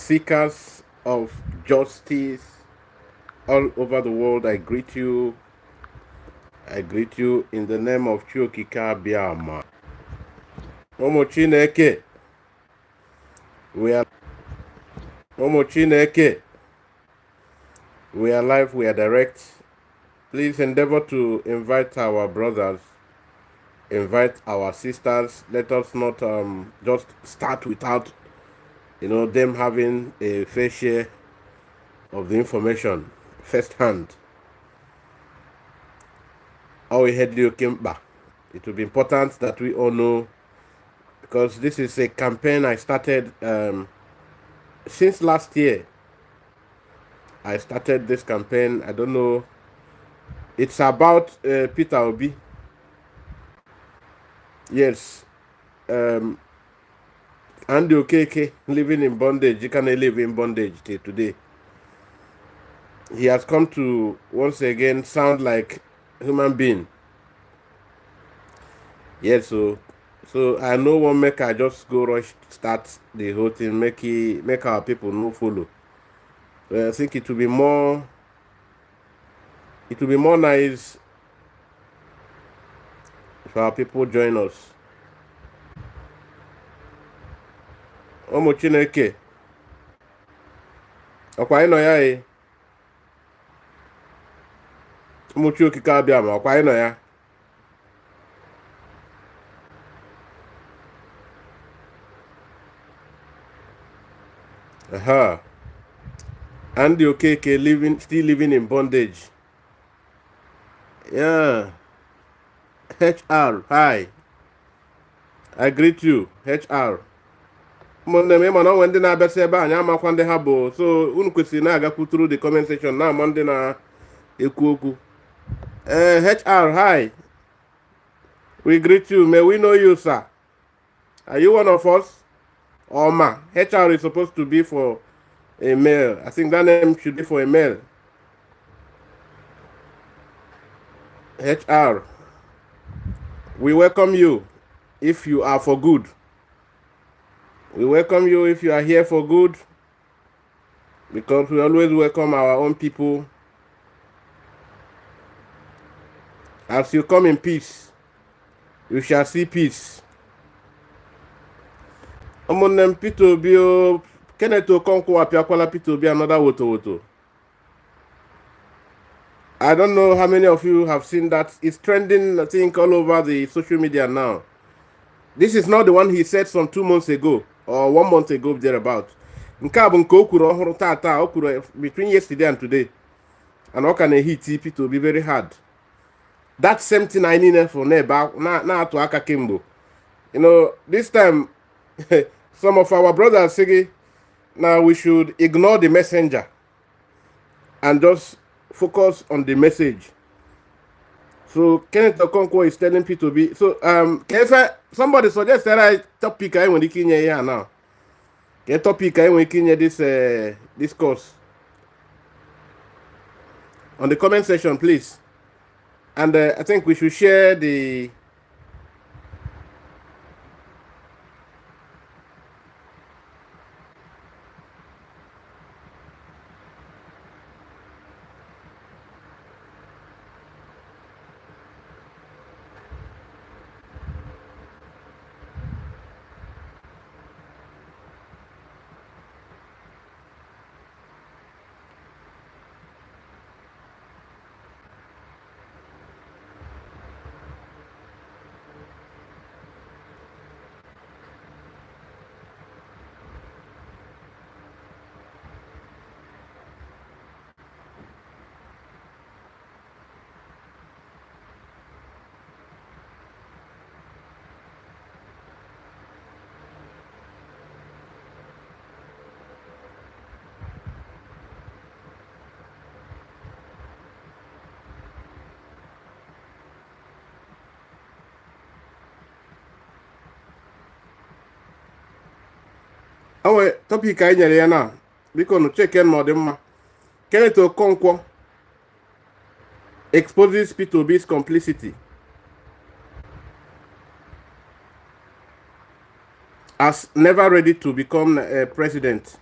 seekers of justice all over the world, I greet you. I greet you in the name of Chukwuka Biama. Omo Chineke, we are Omo Chineke. We are live, we are direct. Please endeavor to invite our brothers, invite our sisters. Let us not just start without them having a fair share of the information firsthand. Our head Kimba. It will be important that we all know, because this is a campaign I started since last year. I started this campaign. I don't know. It's about Peter Obi. Yes. Andy Okeke living in bondage. You can live in bondage till today. He has come to once again sound like human being. Yes, so I know one maker just go rush start the whole thing, make our people no follow. I think it will be more nice if our people join us. Omo Chineke. Ọkwa ịnọ ya e. Ụmụ Chukwuka abịa ma ọkwa ịnọ ya. Andy Okeke still living in bondage. Yeah. HR, hi. I greet you, HR. Ụmụnne m ịma na onwe ndị na-abịasị ebe anyị amakwa ndị ha bụ, so unu kwesịrị na-agakwu through the comment section na-ama ndị na-ekwu okwu. HR, hi. We greet you. May we know you, sir? Are you one of us? Or ma? HR is supposed to be for a male. I think that name should be for a male. HR. We welcome you if you are for good. We welcome you if you are here for good, because we always welcome our own people. As you come in peace, you shall see peace. Omonem Peter Obi, Keneth Okonkwo apiakwala Peter Obi another woto. I don't know how many of you have seen that. It's trending, I think, all over the social media now. This is not the one he said some 2 months ago or 1 month ago thereabout. Nke a bụ nke o kwuru ọhụrụ tata, o kwuru between yesterday and today. And ọ ka na-ehit Peter Obi very hard. That same thing I need for na-atụ aka kemgbe. This time, some of our brothers say, now we should ignore the messenger and just focus on the message. So Keneth Okonkwo is telling Peter Obi. So somebody suggest that I topic I want to here now. Get topic I want to this course on the comment section, please. And I think we should share the topic anyị nyere ya na biko nu check in ọ dị mma. Keneth Okonkwo exposes Peter Obi's complicity as never ready to become president.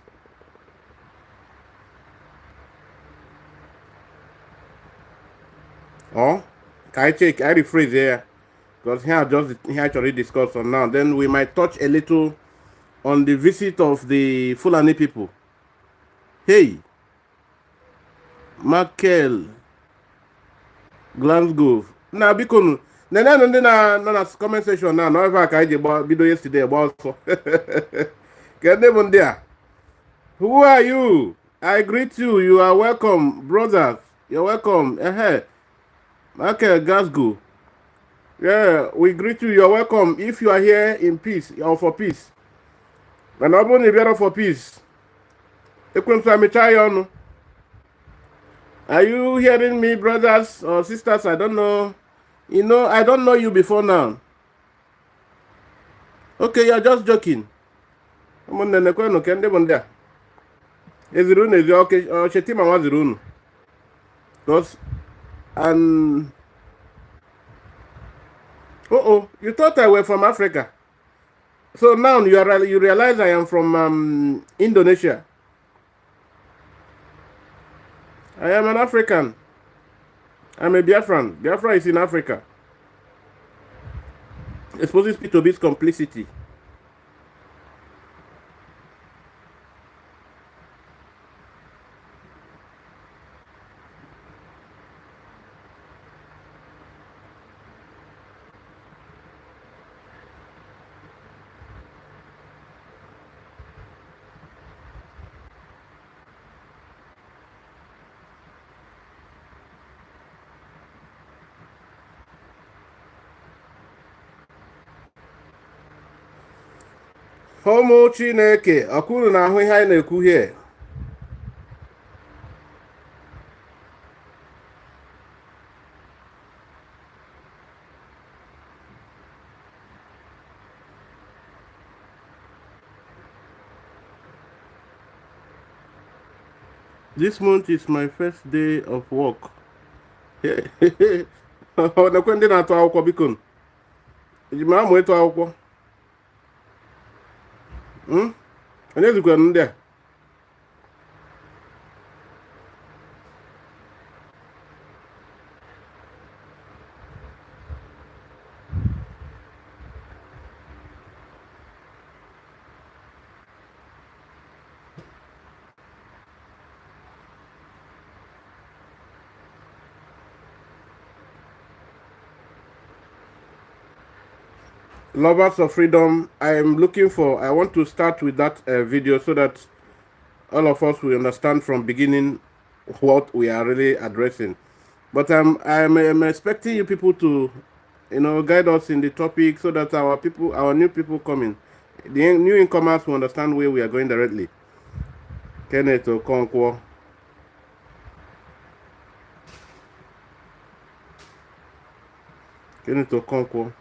Or can I check? I rephrase here because here actually discussed on now. Then we might touch a little on the visit of the Fulani people. Hey, Michael Glasgow. Na biko nene ndị na comment section na no ebe ka anyị bido yesterday gba ọsọ. Kedụ bụ ndị a? Who are you? I greet you. You are welcome, brothers. You're welcome. Michael Glasgow. Yeah, we greet you. You're welcome. If you are here in peace or for peace. And ọ bụrụ na ị bịara for peace. Ekwentị amịcha ya ọnụ. Are you hearing me, brothers or sisters? I don't know. You know, I don't know you before now. Okay, you're just joking. Ụmụnne nekwe nụ ke ndị bụ ndị a. Eziri unu ezi Shetima nwaziri unu. Because, and... you thought I were from Africa. So now you realize I am from Indonesia. I am an African. I'm a Biafran. Biafra is in Africa. Exposes P2B's complicity. Ụmụ Chineke, ọkụrụ na-ahụ ihe anyị na-ekwu here. This month is my first day of work. Ọ na-ekwe ndị na-atụ akwụkwọ biko. Eji m amụ ịtụ akwụkwọ. Onye zikwara ndị a? Lovers of freedom, I want to start with that video so that all of us will understand from beginning what we are really addressing. But I'm expecting you people to, guide us in the topic so that our new people coming, the new incomers will understand where we are going directly. Keneth Okonkwo. Keneth Okonkwo.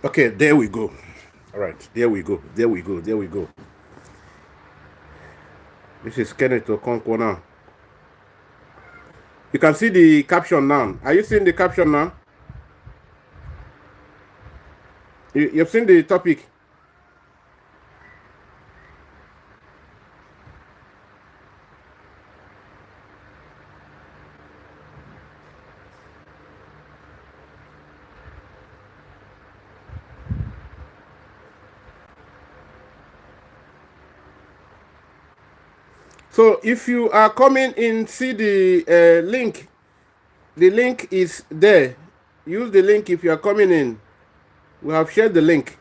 Okay, there we go. All right, there we go. This is Keneth Okonkwo now. You can see the caption now. Are you seeing the caption now? You've seen the topic. So if you are coming in, see the link. The link is there. Use the link if you are coming in. We have shared the link.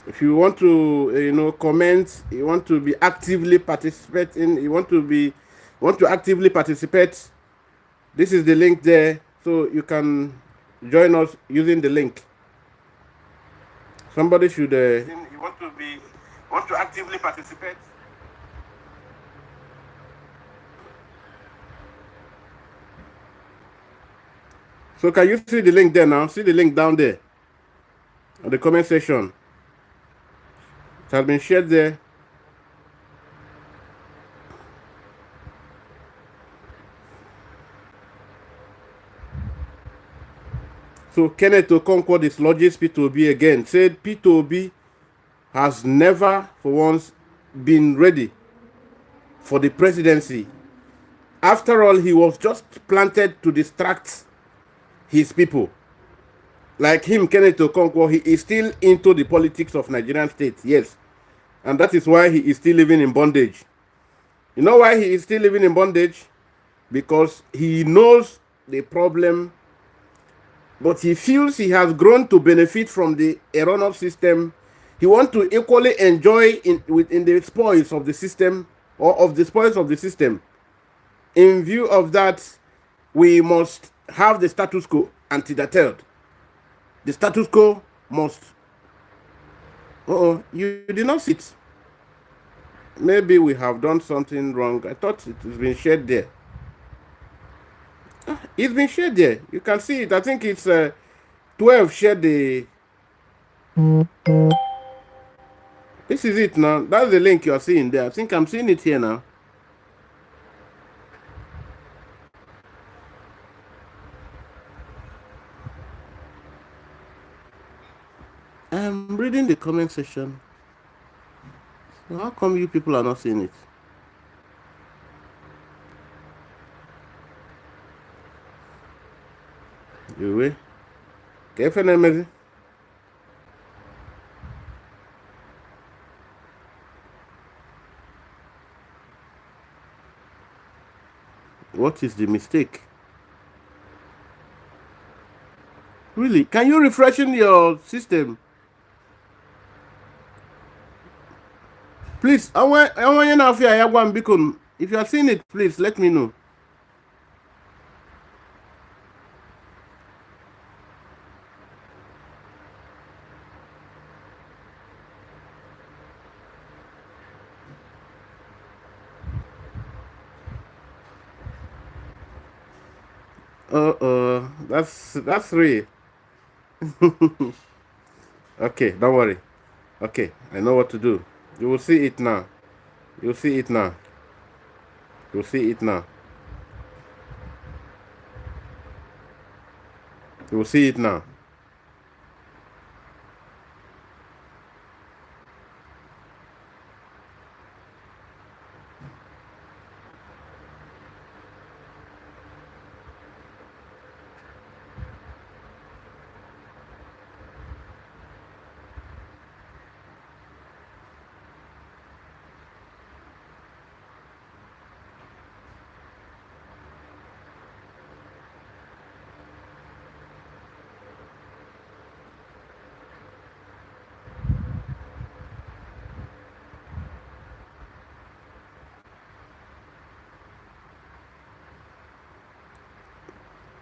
If you want to, comment, you want to be actively participating, want to actively participate, this is the link there, so you can join us using the link. Somebody should. You want to actively participate. So can you see the link there now? See the link down there, on the comment section. It has been shared there. So Keneth Okonkwo dislodges P2B again. Said P2B has never for once been ready for the presidency. After all, he was just planted to distract his people. Like him, Keneth Okonkwo, he is still into the politics of Nigerian state, yes. And that is why he is still living in bondage. You know why he is still living in bondage? Because he knows the problem, but he feels he has grown to benefit from the erroneous system. He wants to equally enjoy in the spoils of the system, or of the spoils of the system. In view of that, we must have the status quo antedated. The status quo must. You did not see it. Maybe we have done something wrong. I thought it has been shared there. It's been shared there. You can see it. I think it's 12 shared the. This is it now. That's the link you are seeing there. I think I'm seeing it here now. I'm reading the comment section. So how come you people are not seeing it? You will. KFNMZ. What is the mistake? Really? Can you refreshen your system? Please, I want you now if you are seeing it, please let me know. That's real. Okay, don't worry. Okay, I know what to do. You will see it now. You'll see it now. You'll see it now. You will see it now.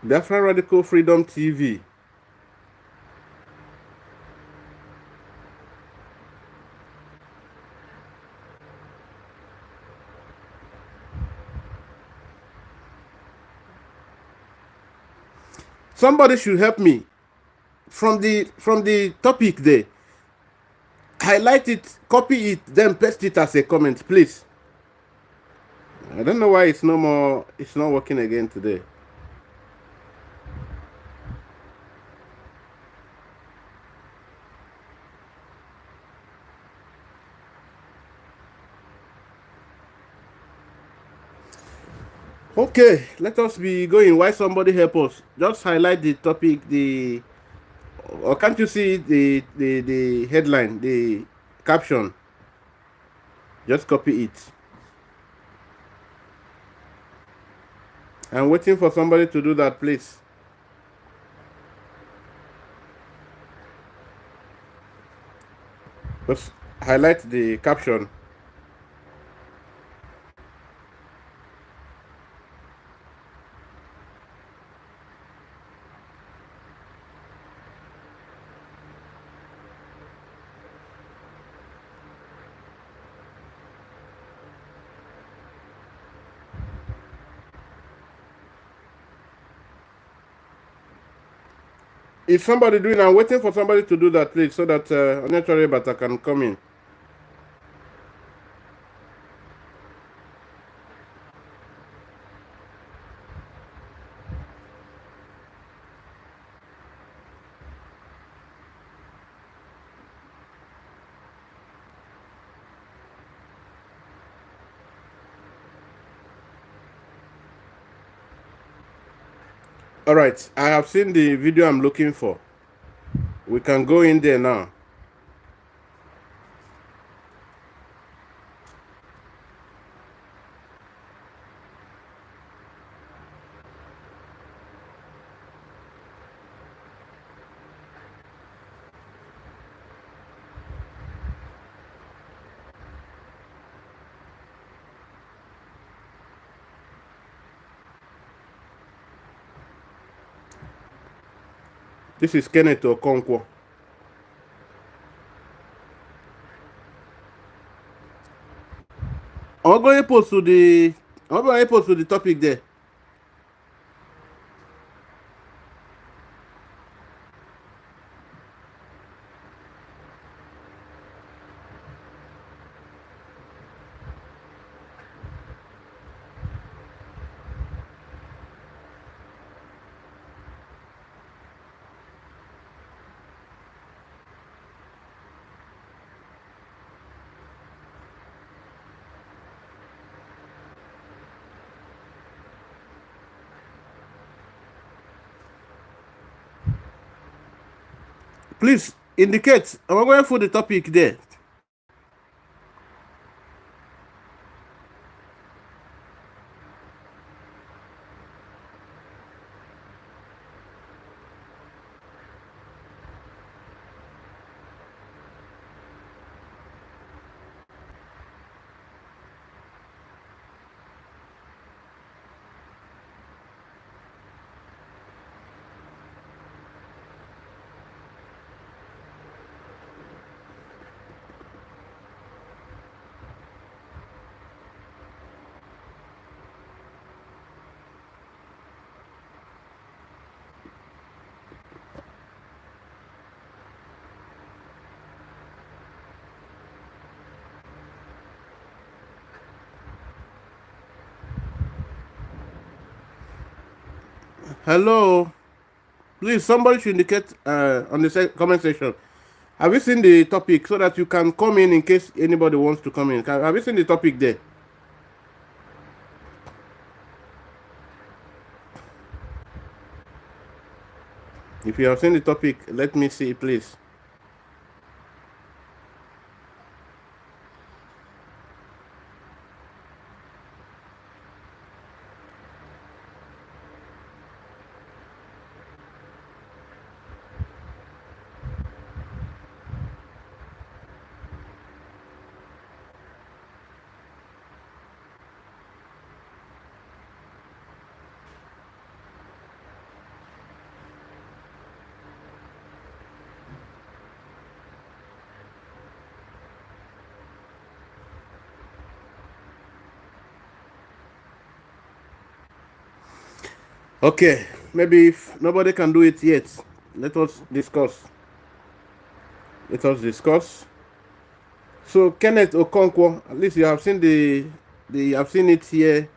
Biafra Radical Freedom TV. Somebody should help me from the topic there. Highlight it, copy it, then paste it as a comment, please. I don't know why it's not working again today. Okay, let us be going. Why somebody help us? Just highlight the topic, or can't you see the headline, the caption? Just copy it. I'm waiting for somebody to do that, please. Just highlight the caption. Is somebody doing? I'm waiting for somebody to do that, please, so that naturally, but I can come in. All right, I have seen the video I'm looking for. We can go in there now. This is Keneth Okonkwo. I'm going to post to the. I'm going to post to the topic there. Please indicate. I'm going to put the topic there. Hello. Please, somebody should indicate on the comment section. Have you seen the topic so that you can come in case anybody wants to come in? Have you seen the topic there? If you have seen the topic, let me see, please. Okay, maybe if nobody can do it yet, let us discuss. Let us discuss. So Kenneth Okonkwo, at least you have seen you have seen it here.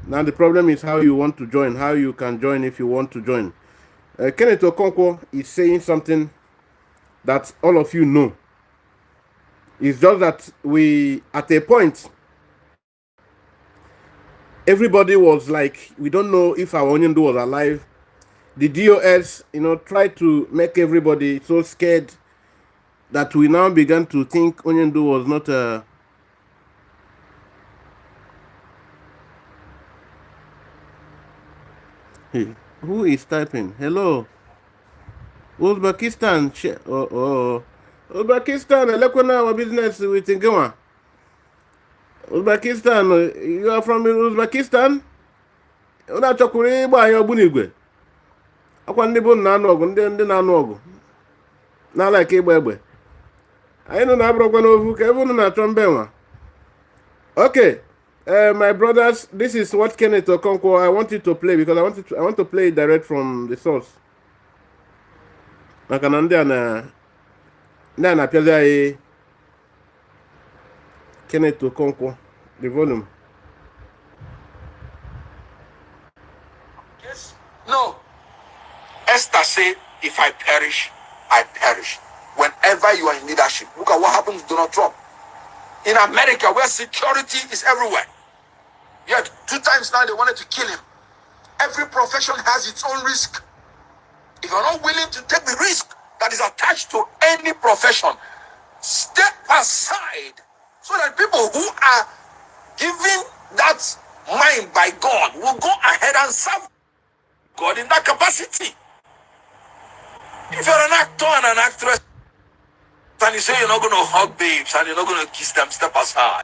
Now the problem is how you want to join, how you can join if you want to join. Kenneth Okonkwo is saying something that all of you know. It's just that we, at a point, everybody was like, we don't know if our Onyendu was alive. The DOS, tried to make everybody so scared that we now began to think Onyendu was not a. Hey, who is typing? Hello, Uzbekistan. Oh, oh. Uzbekistan, elekwana our business with Ngwa. Uzbekistan, you are from Uzbekistan? Una chọkwuru ịgba anyị ogbunigwe. Akwa ndị bụ na-anụ ọgụ, ndị na-anụ ọgụ. Na like ịgba egbe. Anyị nọ na-abụrụkwa n'ofu ka ebe unu na-achọ mbe nwa. Okay. My brothers, this is what Keneth Okonkwo I want you to play because I want to play it direct from the source. Maka na ndị a na-apịazi anyị Keneth Okonkwo, the volume. Yes. No. Esther said, if I perish, I perish. Whenever you are in leadership, look at what happened to Donald Trump. In America, where security is everywhere. Yet, 2 times now they wanted to kill him. Every profession has its own risk. If you're not willing to take the risk that is attached to any profession, step aside so that people who are given that mind by God will go ahead and serve God in that capacity. If you're an actor and an actress and you say you're not going to hug babes and you're not going to kiss them, step aside.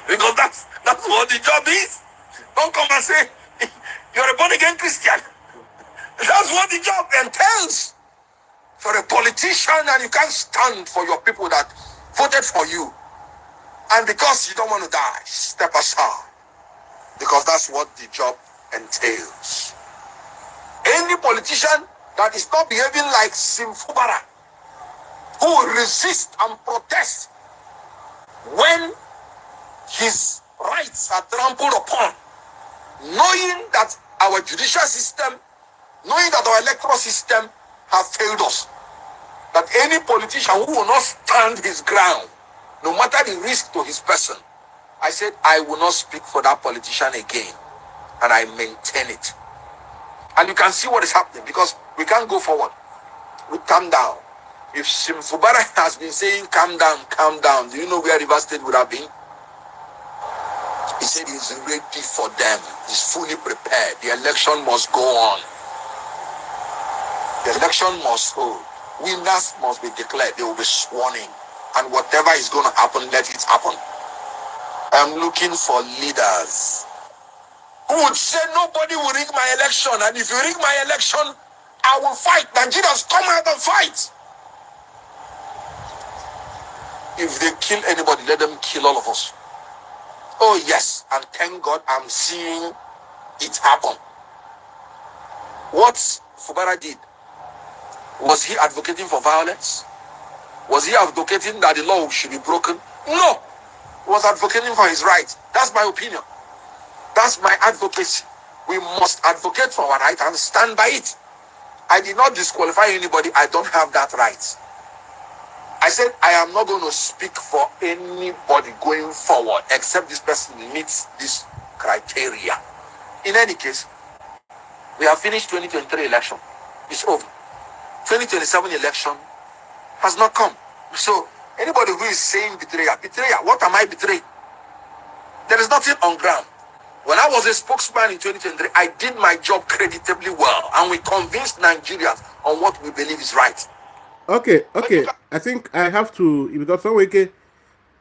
Because that's what the job is. Don't come and say you're a born-again Christian. That's what the job entails. If you're a politician and you can't stand for your people that voted for you, and because you don't want to die, step aside. Because that's what the job entails. Any politician that is not behaving like Simfubara, who will resist and protest when his rights are trampled upon, knowing that our judicial system, knowing that our electoral system have failed us, that any politician who will not stand his ground, no matter the risk to his person, I said, I will not speak for that politician again. And I maintain it. And you can see what is happening because we can't go forward. We calm down. If Simfubara has been saying, calm down, do you know where River State would have been? He said he's ready for them. He's fully prepared. The election must go on. The election must hold. Winners must be declared. They will be sworn in. And whatever is going to happen, let it happen. I'm looking for leaders who would say nobody will rig my election. And if you rig my election, I will fight. Nigerians, come out and fight. If they kill anybody, let them kill all of us. Oh yes, and thank God I'm seeing it happen. What Fubara did, was he advocating for violence? Was he advocating that the law should be broken? No. He was advocating for his rights. That's my opinion. That's my advocacy. We must advocate for our right and stand by it. I did not disqualify anybody. I don't have that right. I said I am not going to speak for anybody going forward except this person meets this criteria. In any case, we have finished 2023 election. It's over. 2027 election has not come. So anybody who is saying betrayal, what am I betraying? There is nothing on ground. When I was a spokesman in 2023, I did my job creditably well, and we convinced Nigerians on what we believe is right. Okay. I think I have to, because some week,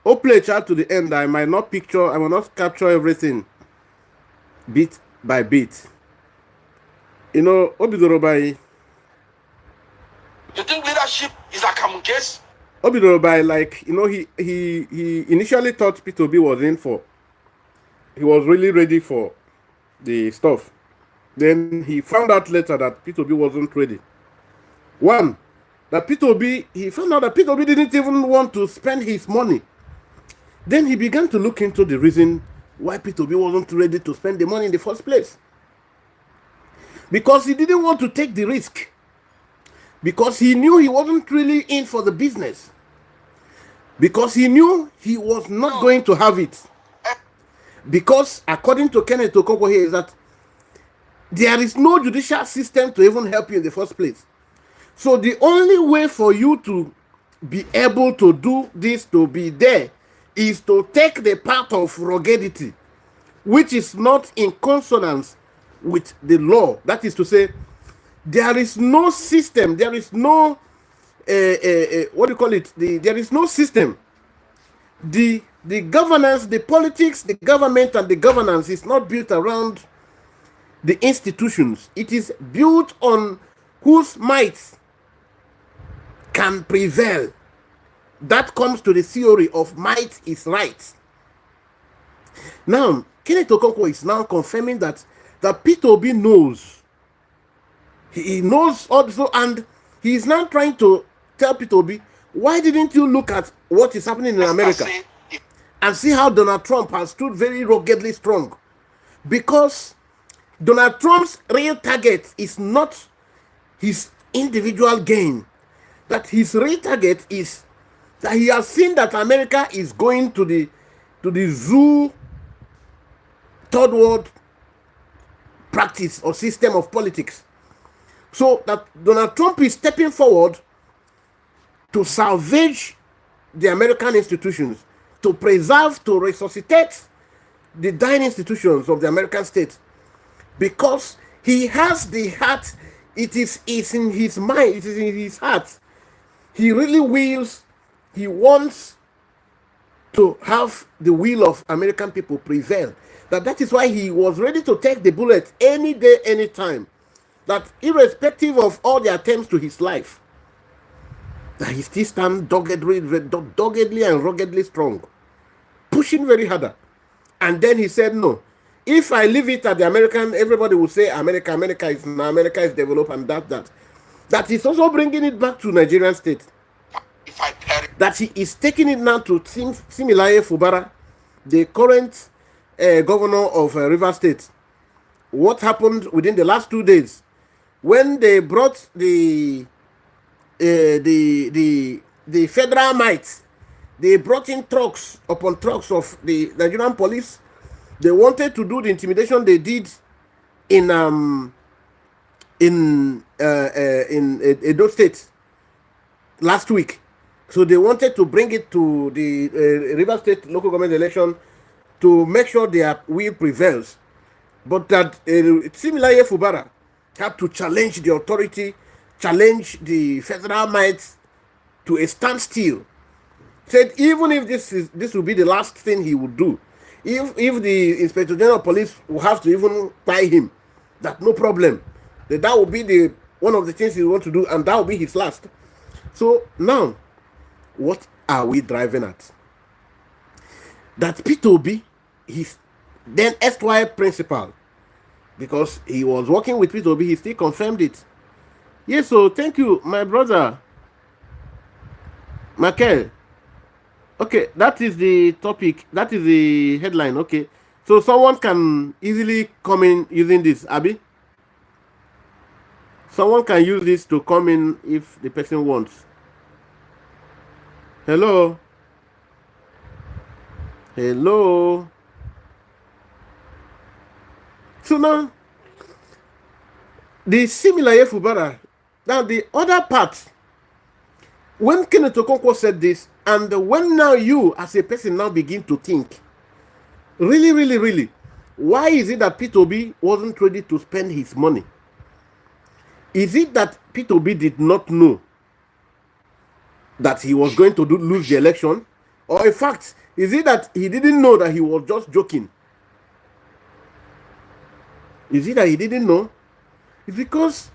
play chat to the end. I might not capture everything bit by bit. You know, Obidorobai. You think leadership is a common case? Obidorobai, like, you know, he initially thought P2B was in for. He was really ready for the stuff. Then he found out later that P2B wasn't ready. One, that he found out that P2B didn't even want to spend his money. Then he began to look into the reason why P2B wasn't ready to spend the money in the first place. Because he didn't want to take the risk. Because he knew he wasn't really in for the business. Because he knew he was not going to have it. Because according to Keneth Okonkwo here is that there is no judicial system to even help you in the first place. So the only way for you to be able to do this, to be there, is to take the path of ruggedity, which is not in consonance with the law. That is to say, there is no system, there is no what do you call it? There is no system. The governance, the politics, the government, and the governance is not built around the institutions. It is built on whose might can prevail. That comes to the theory of might is right. Now, Keneth Okonkwo is now confirming that Peter Obi knows. He knows also, and he is now trying to tell Peter Obi, why didn't you look at what is happening in America and see how Donald Trump has stood very ruggedly strong? Because Donald Trump's real target is not his individual gain. That his real target is that he has seen that America is going to the zoo third world practice or system of politics. So that Donald Trump is stepping forward to salvage the American institutions, to preserve, to resuscitate the dying institutions of the American state, because he has the heart. It is in his mind, it is in his heart. He really wills, he wants to have the will of American people prevail. That is why he was ready to take the bullet any day, any time. That irrespective of all the attempts to his life, that he still stands doggedly and ruggedly strong, pushing very harder. And then he said, no, if I leave it at the American, everybody will say America is developed, and that. That is also bringing it back to Nigerian state. That he is taking it now to Similaye Fubara, the current governor of Rivers State. What happened within the last 2 days when they brought the federal might? They brought in trucks upon trucks of the Nigerian police. They wanted to do the intimidation they did in Edo State last week. So they wanted to bring it to the River State local government election to make sure their will prevails. But that Similaye Fubara had to challenge the authority, challenge the federal might to a standstill. Said even if this will be the last thing he would do, if the Inspector General of Police will have to even buy him, that no problem. That will be one of the things he want to do, and that will be his last. So now, what are we driving at? That Peter Obi, his then SY principal, because he was working with Peter Obi, he still confirmed it. Yes, so thank you, my brother, Michael. Okay, that is the topic. That is the headline. Okay, so someone can easily come in using this, Abby. Someone can use this to come in if the person wants. Hello. Hello. So now, the Similaye Fubara. Now the other part, when Keneth Okonkwo said this, and when now you as a person now begin to think, really, why is it that Peter Obi wasn't ready to spend his money? Is it that Peter Obi did not know that he was going to lose the election? Or in fact, is it that he didn't know that he was just joking? Is it that he didn't know? It's because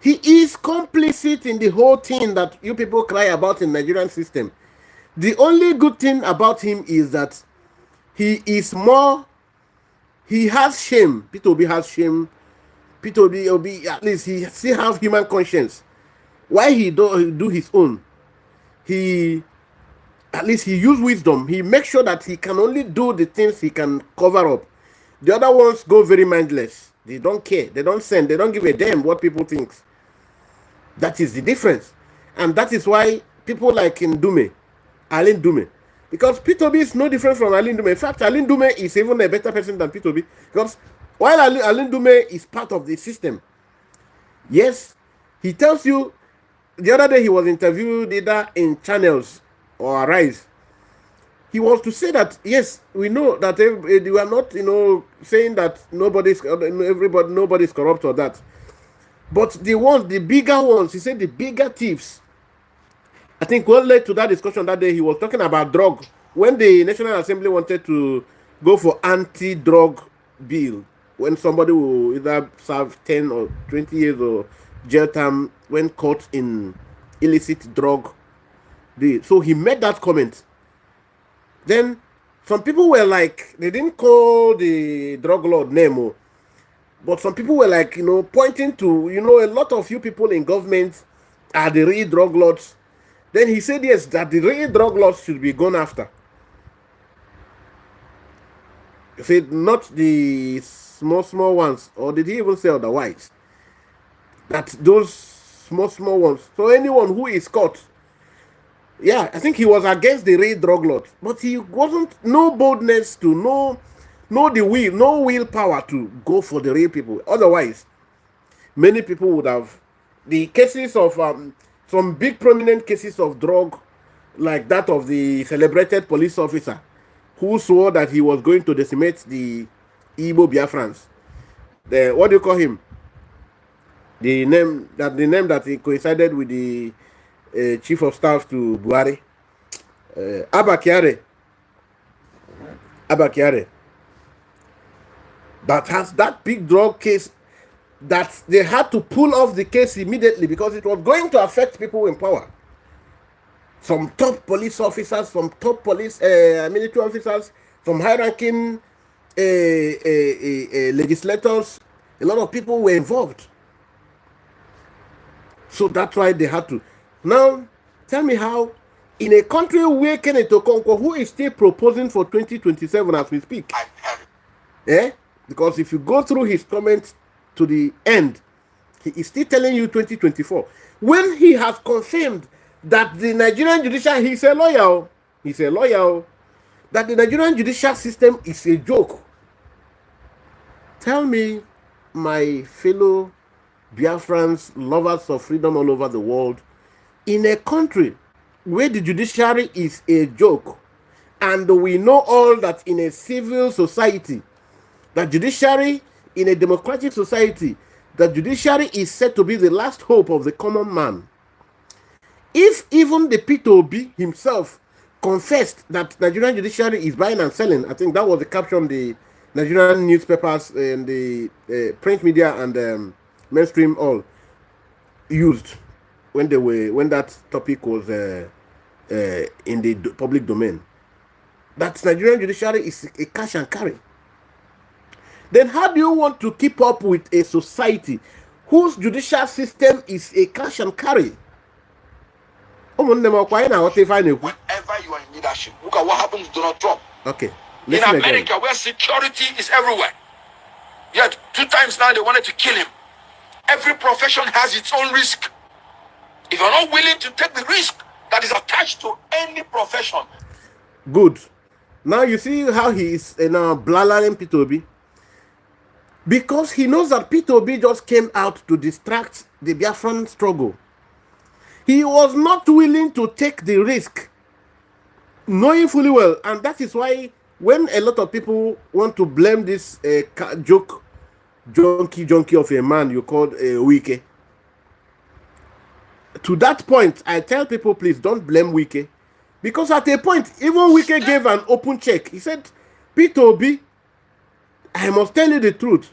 he is complicit in the whole thing that you people cry about in the Nigerian system. The only good thing about him is that he has shame. Peter Obi has shame. Peter Obi, at least he still have human conscience. Why he do his own? At least he use wisdom. He makes sure that he can only do the things he can cover up. The other ones go very mindless. They don't care. They don't send. They don't give a damn what people think. That is the difference. And that is why people like Alain Dume. Because Peter Obi is no different from Alain Dume. In fact, Alain Dume is even a better person than Peter Obi. Because while Alain Dume is part of the system, yes, he tells you. The other day he was interviewed either in Channels or Arise. He was to say that, yes, we know that we are not, saying that nobody's corrupt or that. But the bigger ones, he said the bigger thieves I think what led to that discussion that day, he was talking about drug. When the National Assembly wanted to go for anti-drug bill, when somebody will either serve 10 or 20 years or jail time when caught in illicit drug deal. So he made that comment. Then some people were like, they didn't call the drug lord name, but some people were like, pointing to, a lot of you people in government are the real drug lords. Then he said, yes, that the real drug lords should be gone after. He said, not the small ones, or did he even say otherwise? That those small ones. So anyone who is caught, yeah, I think he was against the real drug lords, but he wasn't, no boldness to, no the will, no willpower to go for the real people. Otherwise, many people would have, the cases of some big prominent cases of drug, like that of the celebrated police officer who swore that he was going to decimate the Igbo Biafrans. What do you call him? The name that he coincided with the chief of staff to Buhari, Abakiare. That has that big drug case that they had to pull off the case immediately because it was going to affect people in power. Some top police officers, some top police military officers, some high-ranking legislators, a lot of people were involved. So that's why they had to. Now, tell me how, in a country where Keneth Okonkwo, who is still proposing for 2027 as we speak, because if you go through his comments to the end, he is still telling you 2024. When he has confirmed that the Nigerian judicial, he's a lawyer, that the Nigerian judicial system is a joke. Tell me, my fellow Biafrans, lovers of freedom all over the world, in a country where the judiciary is a joke, and we know all that in a civil society, the judiciary, in a democratic society, the judiciary is said to be the last hope of the common man. If even the P2B himself confessed that Nigerian judiciary is buying and selling, I think that was the caption the Nigerian newspapers and the print media and mainstream all used when that topic was in the public domain. That Nigerian judiciary is a cash and carry. Then how do you want to keep up with a society whose judicial system is a cash and carry? Whenever you are in leadership, look at what happens to Donald Trump. Okay. In America, where security is everywhere. Yet 2 times now they wanted to kill him. Every profession has its own risk. If you're not willing to take the risk that is attached to any profession. Good. Now you see how he is now blathering P2B. Because he knows that P2B just came out to distract the Biafran struggle. He was not willing to take the risk, knowing fully well. And that is why when a lot of people want to blame this junkie of a man you called Wike, to that point, I tell people, please don't blame Wike. Because at a point, even Wike gave an open check. He said, P2B, I must tell you the truth.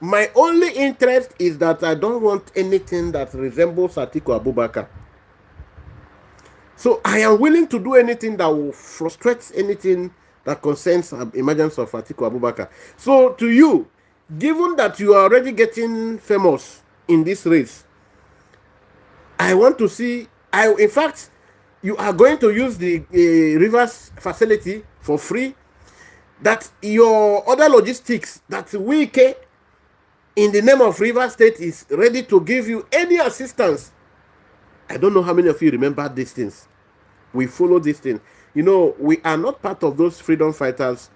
My only interest is that I don't want anything that resembles Atiku Abubakar. So I am willing to do anything that will frustrate anything that concerns emergence of Atiku Abubakar. So to you, given that you are already getting famous in this race, I want to see, in fact, you are going to use the Rivers facility for free, that your other logistics, that Wike, in the name of Rivers State, is ready to give you any assistance. I don't know how many of you remember these things. We follow these things. We are not part of those freedom fighters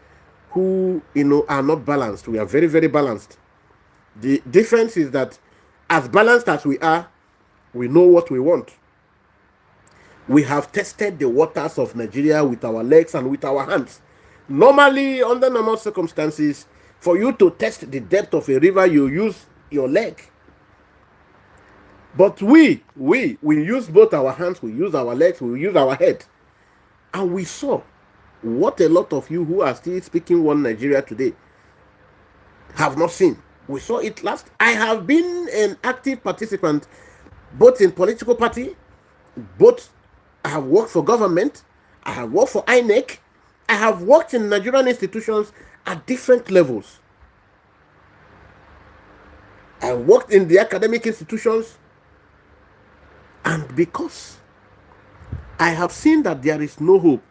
who, are not balanced. We are very, very balanced. The difference is that as balanced as we are, we know what we want. We have tested the waters of Nigeria with our legs and with our hands. Normally, under normal circumstances, for you to test the depth of a river, you use your leg. But we use both our hands, we use our legs, we use our head. And we saw what a lot of you who are still speaking one Nigeria today have not seen. We saw it last. I have been an active participant both in political party, both I have worked for government, I have worked for INEC, I have worked in Nigerian institutions at different levels. I worked in the academic institutions, and because I have seen that there is no hope.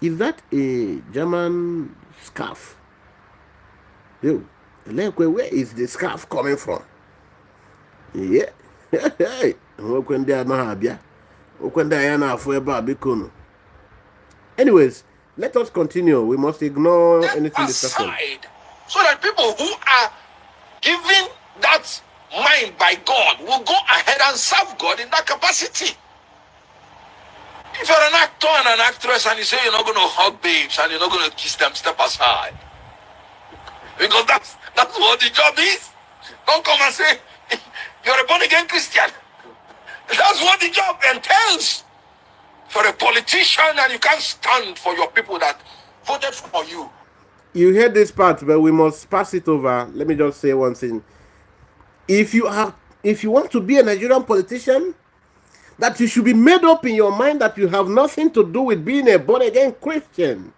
Is that a German scarf? Yo, where is the scarf coming from? Yeah. Anyways, let us continue. We must ignore anything discussed. Aside, so that people who are given that mind by God will go ahead and serve God in that capacity. If you're an actor and an actress and you say you're not going to hug babes and you're not going to kiss them, step aside. Because that's what the job is. Don't come and say you're a born-again Christian. That's what the job entails. For a politician, and you can't stand for your people that voted for you. You heard this part, but we must pass it over. Let me just say one thing. If you want to be a Nigerian politician, that you should be made up in your mind that you have nothing to do with being a born-again Christian.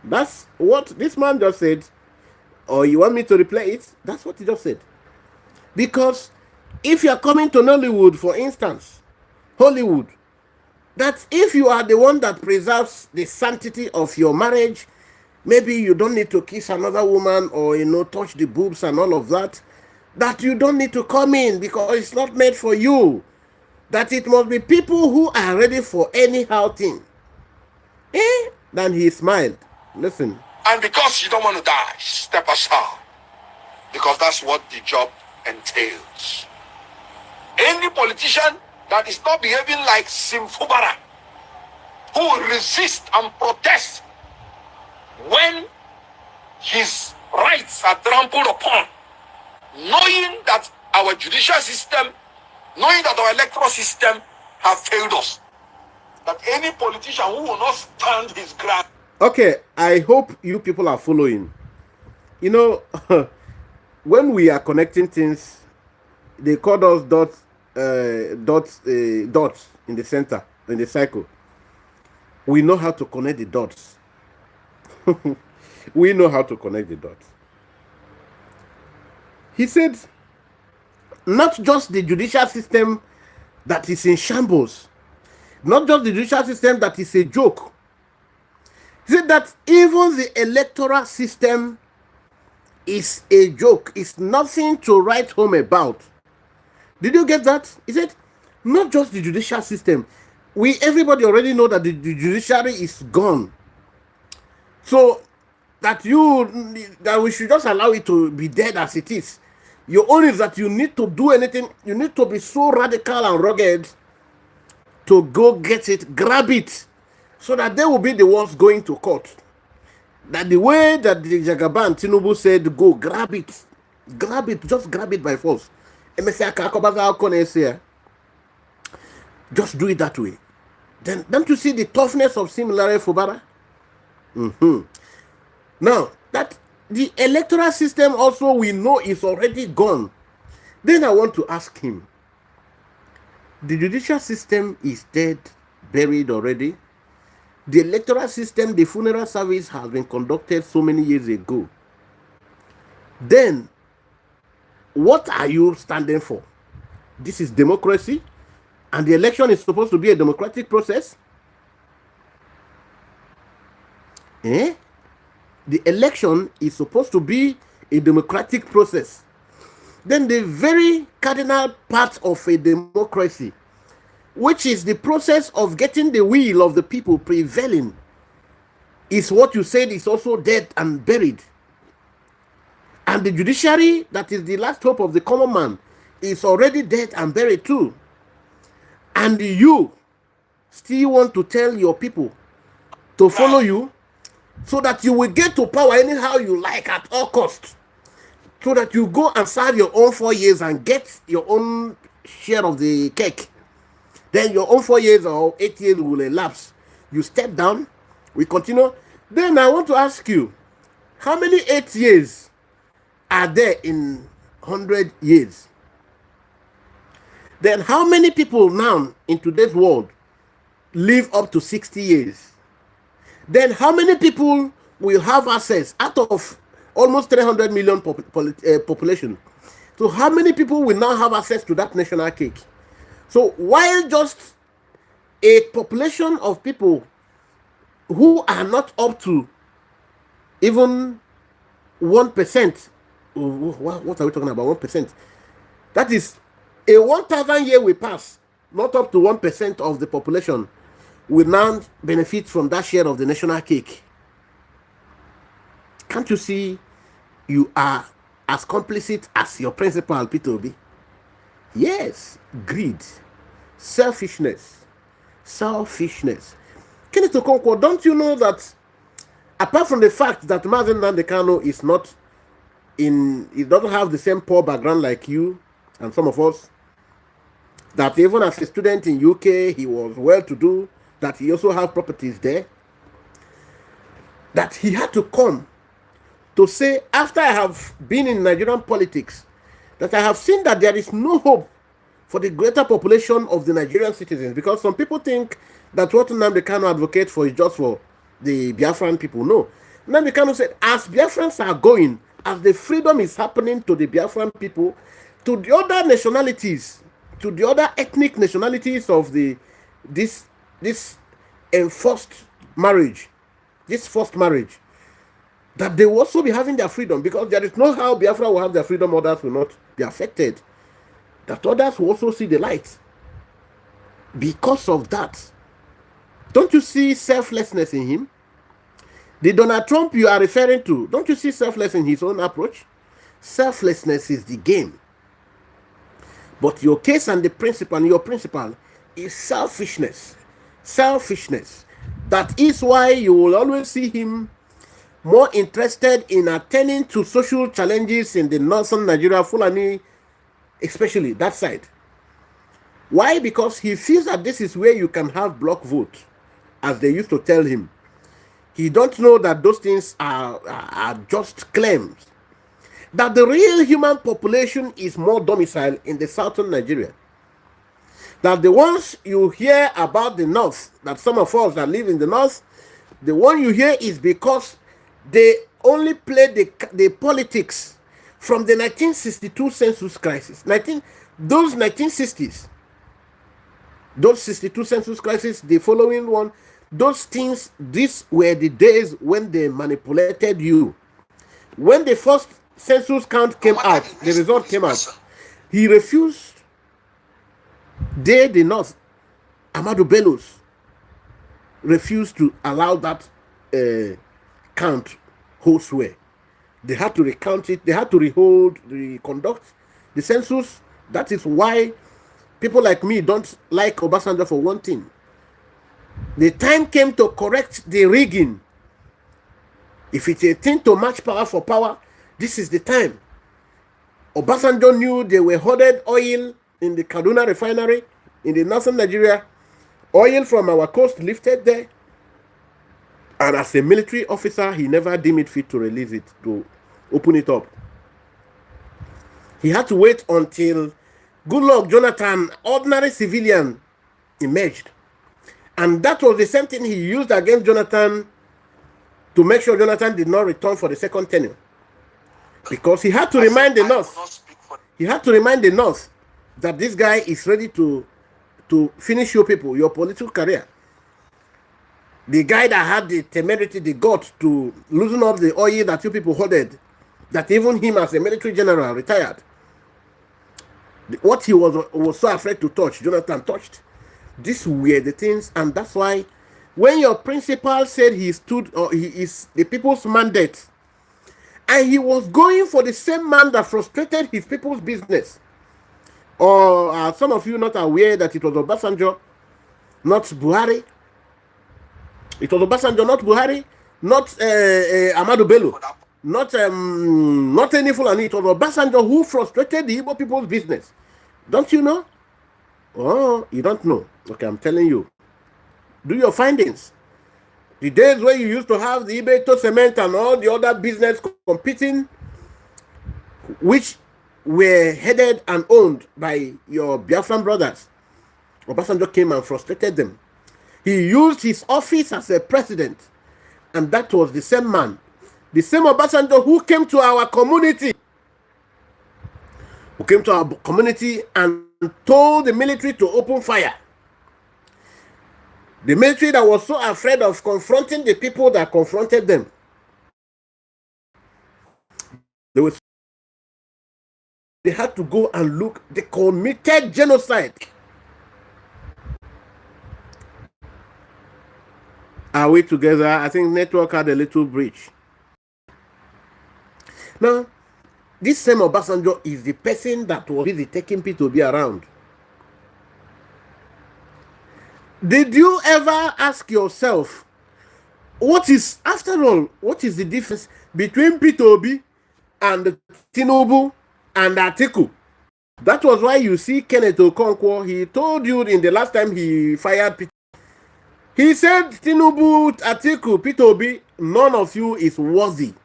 That's what this man just said. Or you want me to replay it? That's what he just said. Because if you are coming to Nollywood, for instance, Hollywood, that if you are the one that preserves the sanctity of your marriage, maybe you don't need to kiss another woman or, touch the boobs and all of that, that you don't need to come in because it's not made for you. That it must be people who are ready for anyhow thing. Then he smiled. Listen. And because you don't want to die, step aside. Because that's what the job entails. Any politician that is not behaving like Simfubara, who will resist and protest when his rights are trampled upon, knowing that our judicial system, knowing that our electoral system have failed us, that any politician who will not stand his ground. Okay, I hope you people are following. When we are connecting things, they call us dots in the center, in the cycle. We know how to connect the dots. We know how to connect the dots. He said, not just the judicial system that is in shambles, not just the judicial system that is a joke. He said that even the electoral system is a joke. It's nothing to write home about. Did you get that? He said, not just the judicial system. Everybody already know that the judiciary is gone. So that we should just allow it to be dead as it is. Your own is that you need to do anything. You need to be so radical and rugged to go get it, grab it, so that they will be the ones going to court. That the way that the Jagaban Tinubu said, go grab it, just grab it by force. Just do it that way. Then don't you see the toughness of similar Fubara? Now that the electoral system also we know is already gone. Then I want to ask him, the judicial system is dead, buried already. The electoral system, the funeral service has been conducted so many years ago. Then, what are you standing for? This is democracy, and the election is supposed to be a democratic process. The election is supposed to be a democratic process. Then the very cardinal part of a democracy, which is the process of getting the will of the people prevailing, is what you said is also dead and buried. And the judiciary, that is the last hope of the common man, is already dead and buried too. And you still want to tell your people to follow you so that you will get to power anyhow you like at all costs. so that you go and serve your own 4 years and get your own share of the cake. Then your own 4 years or 8 years will elapse. You step down, we continue. Then I want to ask you, how many 8 years are there in 100 years? Then how many people now in today's world live up to 60 years? Then how many people will have access out of almost 300 million population? So how many people will now have access to that national cake? So while just a population of people who are not up to even 1%, what are we talking about? 1%. That is a 1,000 year will pass, not up to 1% of the population will now benefit from that share of the national cake. Can't you see you are as complicit as your principal, Peter Obi? Yes, greed, selfishness. Keneth Okonkwo, don't you know that apart from the fact that Mazen Nandekano is not he doesn't have the same poor background like you and some of us, that even as a student in UK, he was well-to-do, that he also have properties there, that he had to come to say, after I have been in Nigerian politics, that I have seen that there is no hope for the greater population of the Nigerian citizens, because some people think that what Nnamdi Kanu advocates for is just for the Biafran people. No. Nnamdi Kanu said, as Biafrans are going, as the freedom is happening to the Biafran people, to the other nationalities, to the other ethnic nationalities of this enforced marriage, this forced marriage, that they will also be having their freedom, because there is no how Biafra will have their freedom, others will not be affected. That others will also see the light. Because of that, don't you see selflessness in him? The Donald Trump you are referring to, don't you see selfless in his own approach? Selflessness is the game. But your case and the principle and your principle is selfishness. Selfishness. That is why you will always see him more interested in attending to social challenges in the northern Nigeria, Fulani, especially that side. Why? Because he feels that this is where you can have block vote, as they used to tell him. He don't know that those things are just claims. That the real human population is more domiciled in the southern Nigeria. That the ones you hear about the north, that some of us that live in the north, the one you hear is because they only played the politics from the 1962 census crisis. Those 1960s, those 62 census crisis, the following one, those things, these were the days when they manipulated you. When the first census count came out, the result came out, he refused. They, the North, Ahmadu Bello's, refused to allow that count wholesale. They had to recount it. They had to reconduct the census. That is why people like me don't like Obasanjo for one thing. The time came to correct the rigging. If it's a thing to match power for power, this is the time. Obasanjo knew they were hoarded oil in the Kaduna refinery in the northern Nigeria. Oil from our coast lifted there. And as a military officer, he never deemed it fit to release it, to open it up. He had to wait until Goodluck Jonathan, ordinary civilian, emerged. And that was the same thing he used against Jonathan to make sure Jonathan did not return for the second tenure. Because he had to remind the North. He had to remind the North that this guy is ready to finish your people, your political career. The guy that had the temerity, the guts to loosen up the oil that you people hoarded, that even him as a military general retired. What he was so afraid to touch, Jonathan touched. These were the things, and that's why when your principal said he stood, or he is the people's mandate, and he was going for the same man that frustrated his people's business. Or are some of you not aware that it was Obasanjo, not Buhari? It was Obasanjo, not Buhari, not Ahmadu Bello. not any Fulani. It was Obasanjo who frustrated the Igbo people's business. Don't you know? Oh, you don't know. Okay, I'm telling you. Do your findings. The days where you used to have the Ibeto Cement and all the other business competing, which were headed and owned by your Biafran brothers, Obasanjo came and frustrated them. He used his office as a president, and that was the same man, the same Obasanjo who came to our community, and told the military to open fire. The military that was so afraid of confronting the people that confronted them. They had to go and look. They committed genocide. Are we together? I think network had a little breach. Now, this same Obasanjo is the person that was busy taking P2B around. Did you ever ask yourself, what is the difference between P2B and Tinubu and Atiku? That was why you see Keneth Okonkwo, he told you in the last time he fired P2B. He said, Tinubu, Atiku, P2B, none of you is worthy,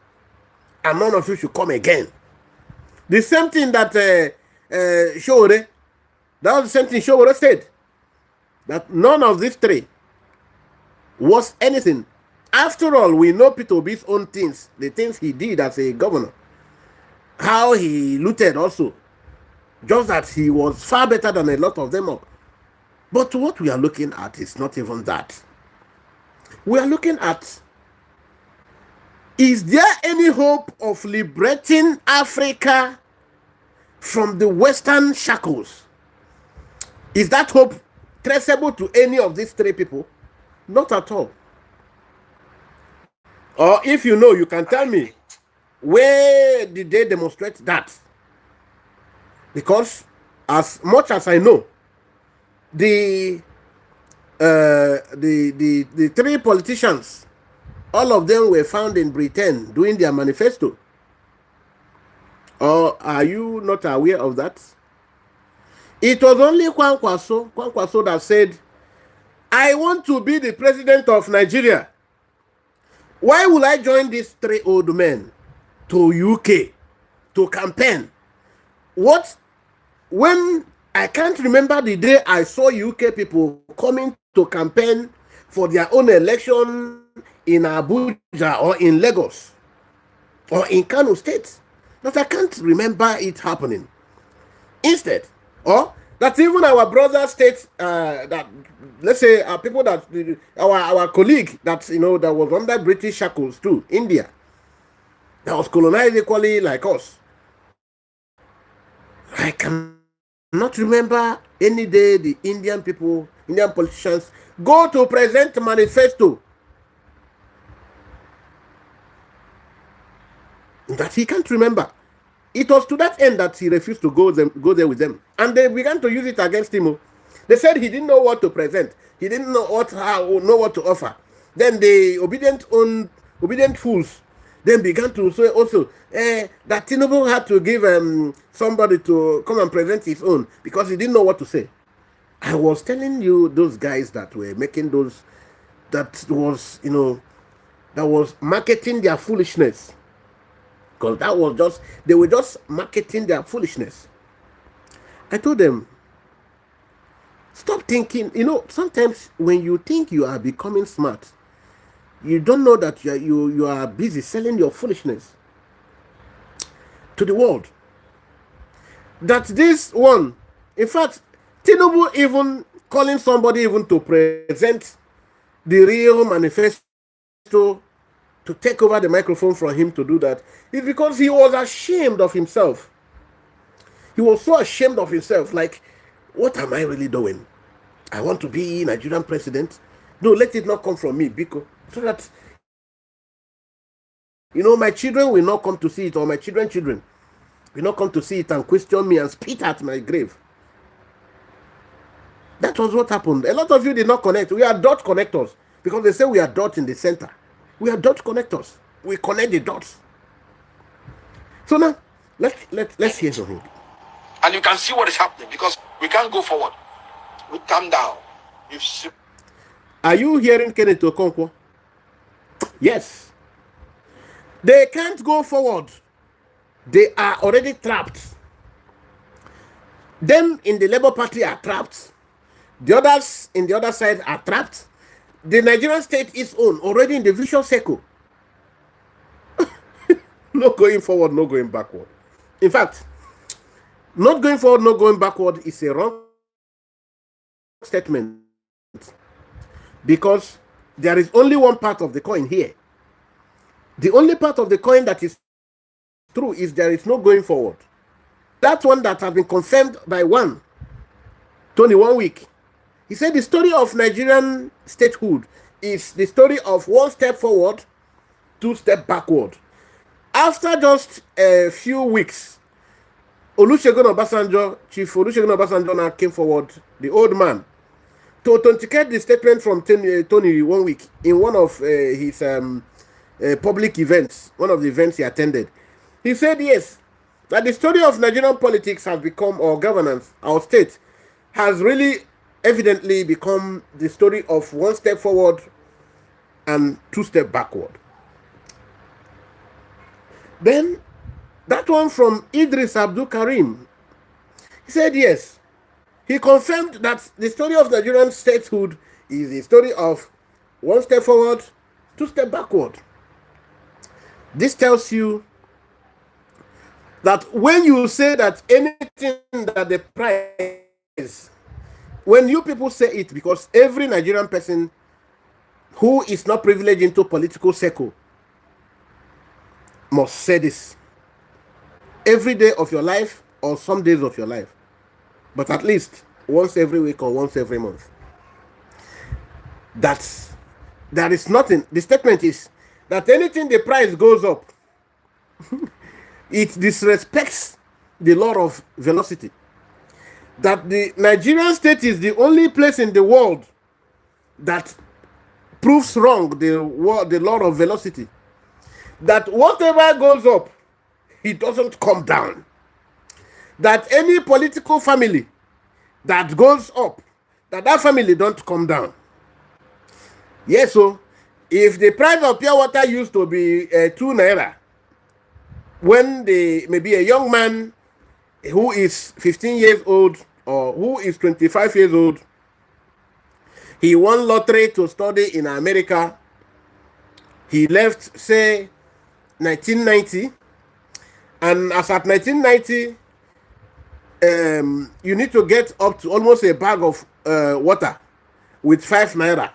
and none of you should come again. The same thing that Showore, that was the same thing Showore said, that none of these three was anything. After all, we know P2B's own things, the things he did as a governor, how he looted also, just that he was far better than a lot of them up. But what we are looking at is not even that. We are looking at, is there any hope of liberating Africa from the Western shackles? Is that hope traceable to any of these three people? Not at all. Or if you know, you can tell me, where did they demonstrate that? Because as much as I know, the three politicians, all of them were found in Britain doing their manifesto. Or are you not aware of that? It was only Kwankwaso that said, I want to be the president of Nigeria. Why will I join these three old men to UK to campaign? When I can't remember the day I saw UK people coming to campaign for their own election in Abuja or in Lagos or in Kano State. But I can't remember it happening. Instead, or that even our brother states, that let's say people that our colleague that that was under British shackles too, India, that was colonized equally like us. I cannot remember any day the Indian politicians go to present manifesto that he can't remember. It was to that end that he refused to go there with them. And they began to use it against him. They said he didn't know what to present. He didn't know what to offer. Then the obedient fools then began to say also that Tinubu had to give somebody to come and present his own because he didn't know what to say. I was telling you those guys that were making those, that was marketing their foolishness. Because that was just, they were just marketing their foolishness. I told them, stop thinking. Sometimes when you think you are becoming smart, you don't know that you are busy selling your foolishness to the world. That this one, in fact, Tinubu even calling somebody even to present the real manifesto, to take over the microphone from him to do that, is because he was ashamed of himself. He was so ashamed of himself, like, what am I really doing? I want to be Nigerian president. No, let it not come from me, because so that my children will not come to see it, or my children will not come to see it and question me and spit at my grave. That was what happened. A lot of you did not connect. We are dot connectors, because they say we are dot in the center. We are dot connectors. We connect the dots. So now, let's hear something. And you can see what is happening because we can't go forward. We calm down. Are you hearing Keneth Okonkwo? Yes. They can't go forward. They are already trapped. Them in the Labour Party are trapped. The others in the other side are trapped. The Nigerian state is on already in the vicious circle. No going forward, no going backward. In fact, not going forward, not going backward is a wrong statement because there is only one part of the coin here. The only part of the coin that is true is there is no going forward. That one that has been confirmed by Tony 1 week. He said the story of Nigerian statehood is the story of 1 step forward, 2 steps backward. After just a few weeks, Olusegun Obasanjo, Chief Olusegun Obasanjo now came forward, the old man, to authenticate the statement from Tony 1 week in one of his public events, one of the events he attended. He said, yes, that the story of Nigerian politics has become, or governance, our state, has really evidently become the story of 1 step forward and 2 steps backward. Then, that one from Idris Abdul Karim, he said yes. He confirmed that the story of Nigerian statehood is the story of 1 step forward, 2 steps backward. This tells you that when you say that anything that the price, when you people say it, because every Nigerian person who is not privileged into political circle must say this every day of your life or some days of your life, but at least once every week or once every month, that there is nothing. The statement is that anything the price goes up, it disrespects the law of velocity. That the Nigerian state is the only place in the world that proves wrong the law of velocity. That whatever goes up, it doesn't come down. That any political family that goes up, that family don't come down. Yes, so if the price of pure water used to be 2 naira, when maybe a young man who is 15 years old or who is 25 years old, he won lottery to study in America, he left, say, 1990, and as at 1990, you need to get up to almost a bag of water with 5 naira.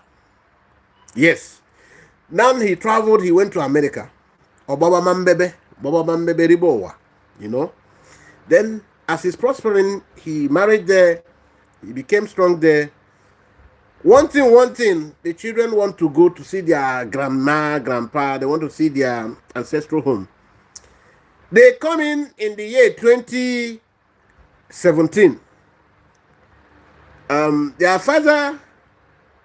Yes. Now he traveled, he went to America. Obaba Mambebe Ribowa, you know. Then, as he's prospering, he married there, he became strong there. One thing, the children want to go to see their grandma, grandpa, they want to see their ancestral home. They come in the year 2017. Their father,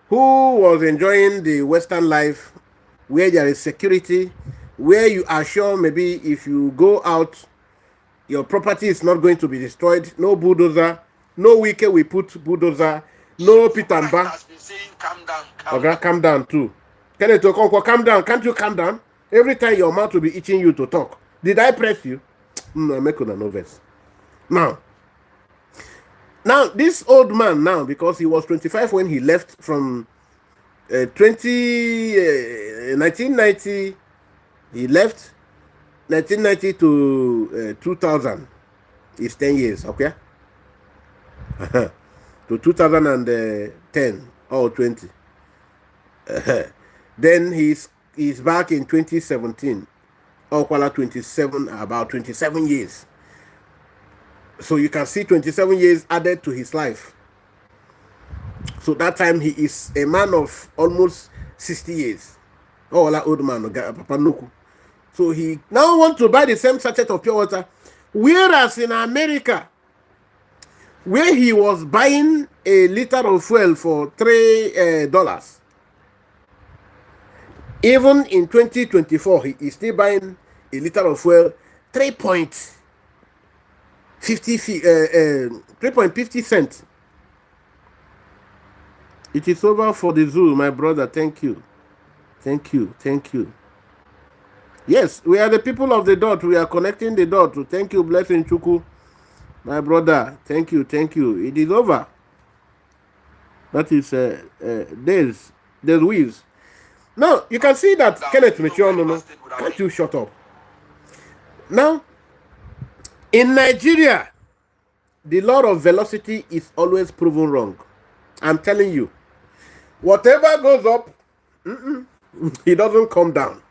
who was enjoying the Western life, where there is security, where you are sure maybe if you go out, your property is not going to be destroyed, no bulldozer, no wicked we put bulldozer, no pitamba. Okay, calm down too. Keneth Okonkwo, calm down. Can't you calm down? Every time your mouth will be itching you to talk. Did I press you? No, make una nervous. Now, this old man now, because he was 25 when he left from 1990, he left 1990 to 2000. It's 10 years, okay? To 2010 or 20. Then he's back in 2017. Okwala 27, about 27 years. So you can see 27 years added to his life. So that time he is a man of almost 60 years. Oh, that old man, Papa Nuku. So he now wants to buy the same sachet of pure water. Whereas in America, where he was buying a liter of fuel for $3, even in 2024, he is still buying a liter of fuel 3.50 cents. It is over for the zoo, my brother. Thank you. Thank you. Thank you. Yes, we are the people of the dot. We are connecting the dot. Thank you, Blessing Chuku, my brother. Thank you. Thank you. It is over. That is days weeks. Now, you can see that Kenneth Michiono, can't you shut up? Now, in Nigeria, the law of velocity is always proven wrong. I'm telling you. Whatever goes up, it doesn't come down.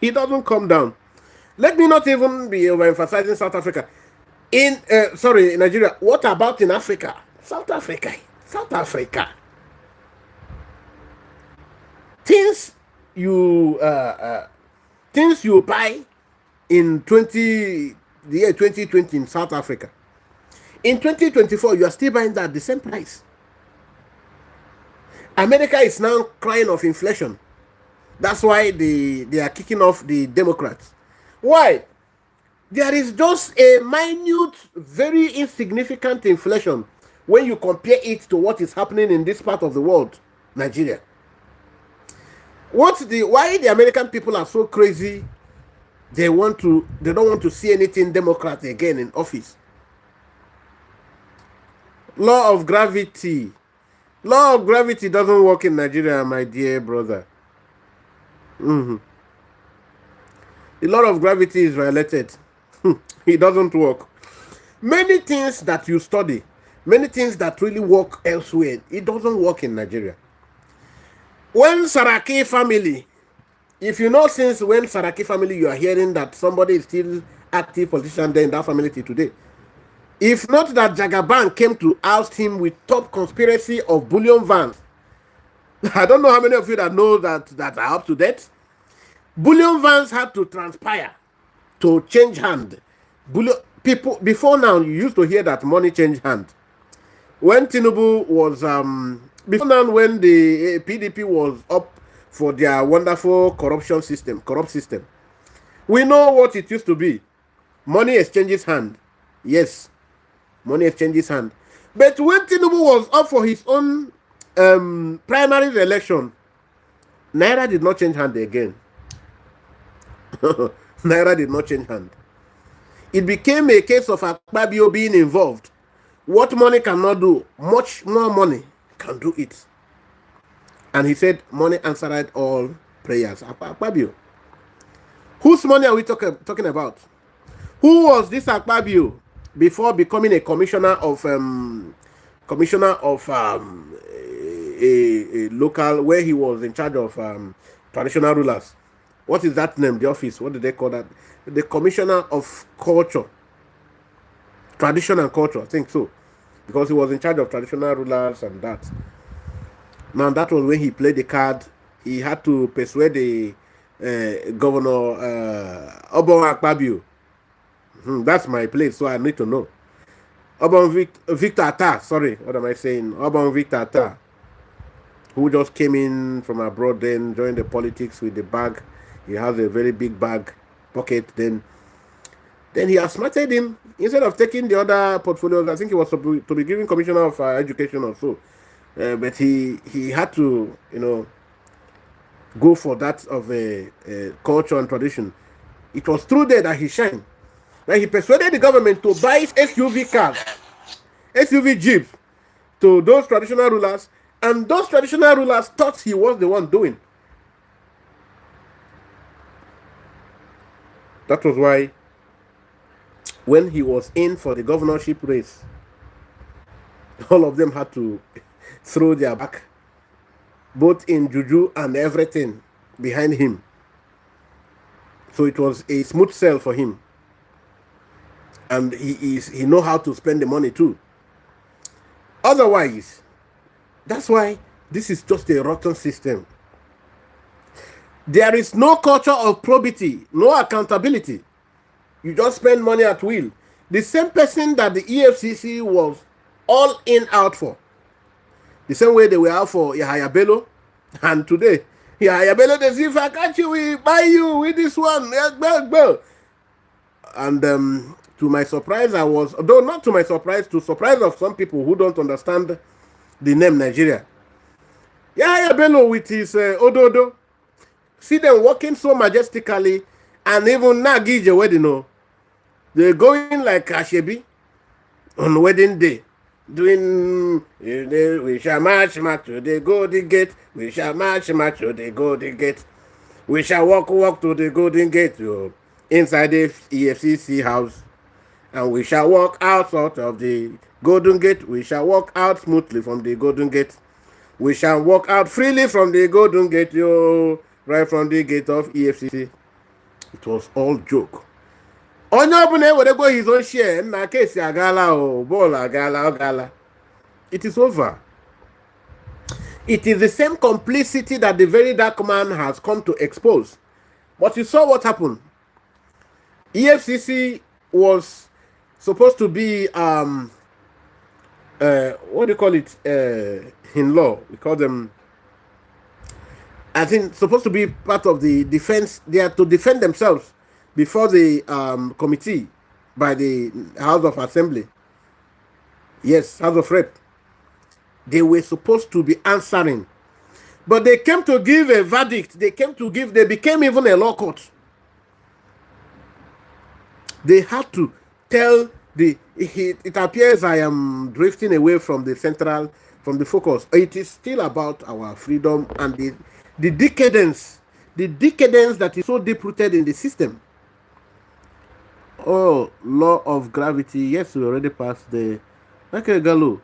It doesn't come down. Let me not even be overemphasizing South Africa. In Nigeria. What about in Africa? South Africa. Things you buy in the year 2020 in South Africa. In 2024, you are still buying that at the same price. America is now crying of inflation. That's why they are kicking off the Democrats. Why? There is just a minute, very insignificant inflation when you compare it to what is happening in this part of the world, Nigeria. Why the American people are so crazy? They don't want to see anything Democrat again in office. Law of gravity doesn't work in Nigeria, my dear brother. The law of gravity is violated. It doesn't work. Many things that you study, many things that really work elsewhere, it doesn't work in Nigeria. When Saraki family, if you know since when Saraki family, you are hearing that somebody is still active politician there in that family till today. If not that Jagaban came to oust him with top conspiracy of bullion vans. I don't know how many of you that know that are up to date. Bullion vans had to transpire to change hand. People before now, you used to hear that money change hand. When Tinubu was before now, when the PDP was up for their wonderful corrupt system, we know what it used to be. Money exchanges hand. Yes, money exchanges hand. But when Tinubu was up for his own primary election, Naira did not change hand again. Naira did not change hand. It became a case of Akpabio being involved. What money cannot do, much more money can do it. And he said, money answered all prayers. Akpabio. Whose money are we talking about? Who was this Akpabio before becoming a commissioner of a local, where he was in charge of traditional rulers? What is that name? The office? What do they call that? The Commissioner of Culture, Tradition and Culture. I think so, because he was in charge of traditional rulers and that. Now that was when he played the card. He had to persuade the Governor Obon Akpabio. That's my place, so I need to know. Obon Victor Atta. Sorry, what am I saying? Obon Victor Atta, who just came in from abroad, then joined the politics with the bag. He has a very big bag pocket. Then he outsmarted him. Instead of taking the other portfolios, I think he was to be given Commissioner of Education or so. But he had to, go for that of culture and tradition. It was through there that he shined. Now he persuaded the government to buy SUV cars, SUV jeeps to those traditional rulers, and those traditional rulers thought he was the one doing. That was why when he was in for the governorship race, all of them had to throw their back, both in juju and everything, behind him. So it was a smooth sell for him. And he know how to spend the money too. Otherwise, that's why this is just a rotten system. There is no culture of probity, no accountability. You just spend money at will. The same person that the EFCC was all in out for. The same way they were out for Yahaya Bello. And today, Yahaya Bello, they say, if I catch you, we buy you with this one. And to my surprise, I was, though not to my surprise, to surprise of some people who don't understand the name Nigeria. Yahya Bello with his Ododo. See them walking so majestically, and even Nagije wedding, no, they're going like Ashebi on wedding day, doing we shall march to the golden gate, we shall march to the golden gate, we shall walk to the golden gate, inside the EFCC house, and we shall walk out of the golden gate, we shall walk out smoothly from the golden gate, we shall walk out freely from the golden gate, right from the gate of EFCC. It was all joke. Onye ọbụla ewerego his own share na kesi agala o bọọlụ agala. It is over. It is the same complicity that the very dark man has come to expose. But you saw what happened. EFCC was supposed to be what do you call it in law? We call them, I think, supposed to be part of the defense. They are to defend themselves before the committee by the House of Assembly. Yes, House of Rep. They were supposed to be answering. But they came to give a verdict. They became even a law court. They had to tell it appears I am drifting away from the focus. It is still about our freedom and the decadence that is so deep-rooted in the system. Oh, law of gravity. Yes, we already passed the... Okay, Galo.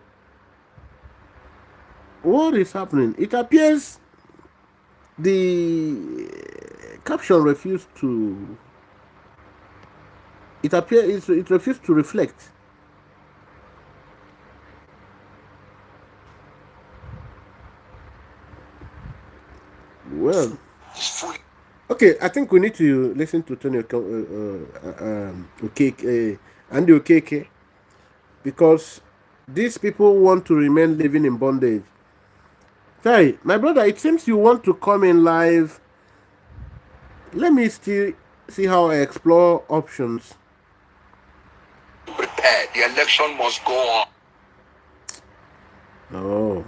What is happening? It appears the caption refused to... It refused to reflect. Well... Okay, I think we need to listen to Tony Andy Okeke, because these people want to remain living in bondage. Sorry, my brother, it seems you want to come in live. Let me still see how I explore options. Prepared. The election must go on. Oh.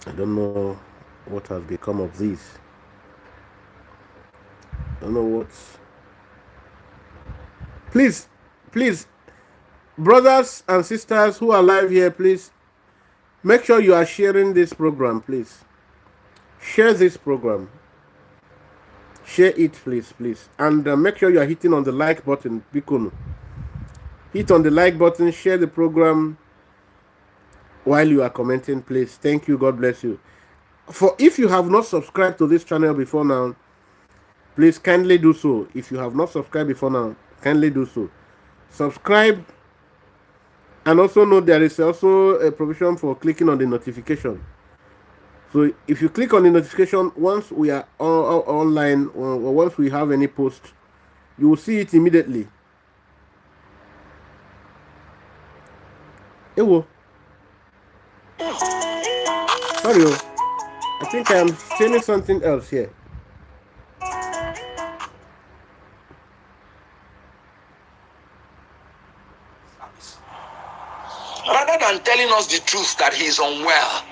I don't know what has become of this. I don't know what's... Please, brothers and sisters who are live here, please, make sure you are sharing this program, please. Share this program. Share it, please. And make sure you are hitting on the like button. Bikono. Hit on the like button, share the program while you are commenting, please. Thank you. God bless you. If you have not subscribed to this channel before now, please kindly do so. If you have not subscribed before now, kindly do so. Subscribe, and also note there is also a provision for clicking on the notification. So if you click on the notification, once we are online or once we have any post, you will see it immediately. Ewo. Sorry, I think I am saying something else here. Rather than telling us the truth that he is unwell.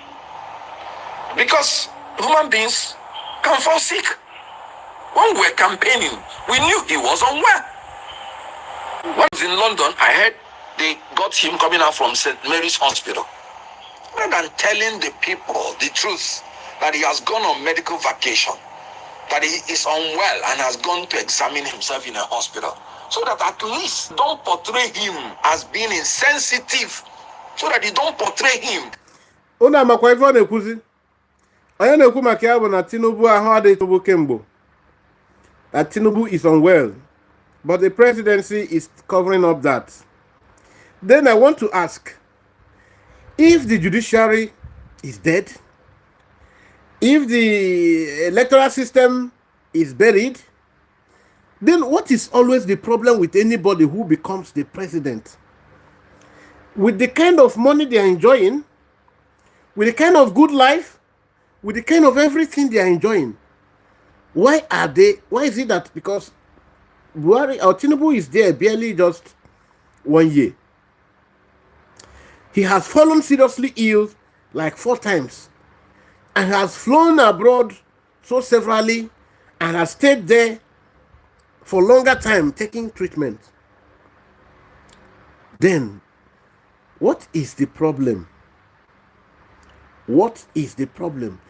Because human beings can fall sick. When we were campaigning, we knew he was unwell. When I was in London, I heard they got him coming out from St. Mary's Hospital. Rather than telling the people the truth that he has gone on medical vacation, that he is unwell and has gone to examine himself in a hospital, so that at least don't portray him as being insensitive, so that you don't portray him. Una makwa ife na-ekwuzi. Onye na-ekwu maka ya bụ na Tinubu ahụ adịghị Tinubu kemgbe. That Tinubu is unwell, but the presidency is covering up that. Then I want to ask, if the judiciary is dead, if the electoral system is buried, then what is always the problem with anybody who becomes the president? With the kind of money they are enjoying, with the kind of good life, with the kind of everything they are enjoying, why is it that because Buhari or Tinubu is there barely just 1 year. He has fallen seriously ill like 4 times and has flown abroad so severally and has stayed there for longer time taking treatment. Then, what is the problem? What is the problem?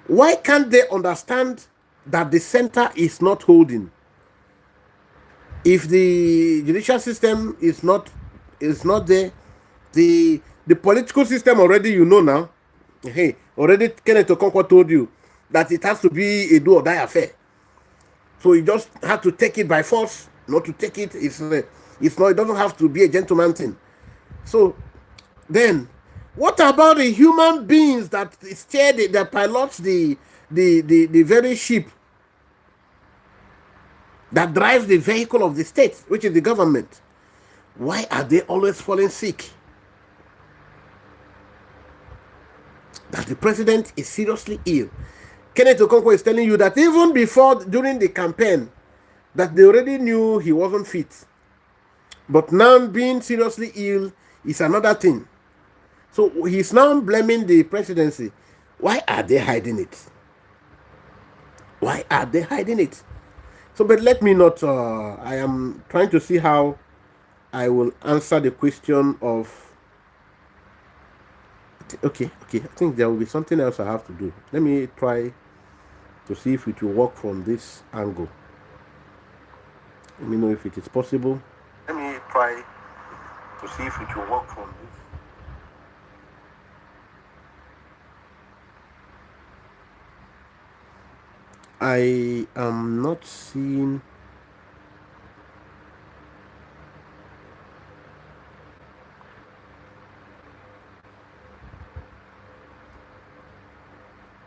Why can't they understand that the center is not holding? If the judicial system is not there, the political system already, now. Hey, already Keneth Okonkwo told you that it has to be a do or die affair. So you just have to take it by force. Not to take it, it's not. It doesn't have to be a gentleman thing. So then, what about the human beings that steer that pilots the very ship that drives the vehicle of the state, which is the government? Why are they always falling sick? That the president is seriously ill. Keneth Okonkwo is telling you that even during the campaign, that they already knew he wasn't fit. But now being seriously ill is another thing. So he's now blaming the presidency. Why are they hiding it? Why are they hiding it? So, but let me not, I am trying to see how I will answer the question of, okay, I think there will be something else I have to do. Let me try to see if it will work from this angle. Let me know if it is possible. Let me try to see if it will work from this. I am not seeing.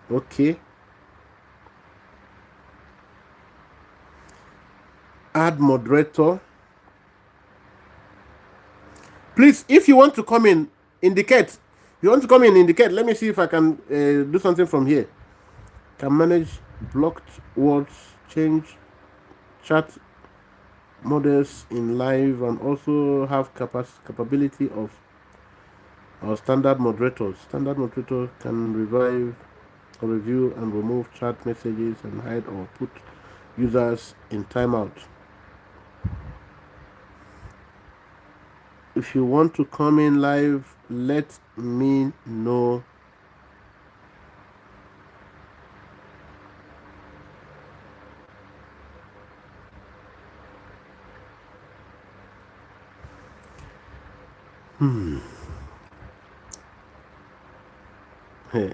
Okay. Add moderator. Please, if you want to come in, indicate. If you want to come in, indicate. Let me see if I can do something from here. Can manage blocked words, change chat models in live, and also have capability of our standard moderators. Standard moderator can revive or review and remove chat messages and hide or put users in timeout. If you want to come in live, let me know.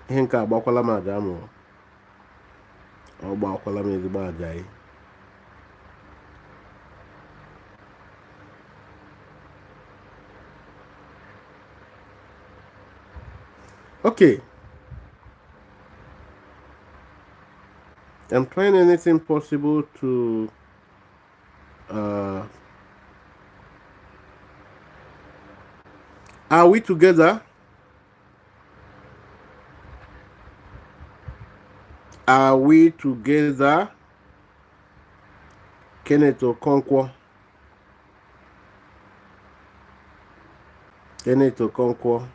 Ihe nke agbakwala m aja m, ọ gbakwala m ezigbo aja yi. Okay. I'm trying anything possible to are we together? Are we together? Keneth Okonkwo. Keneth Okonkwo.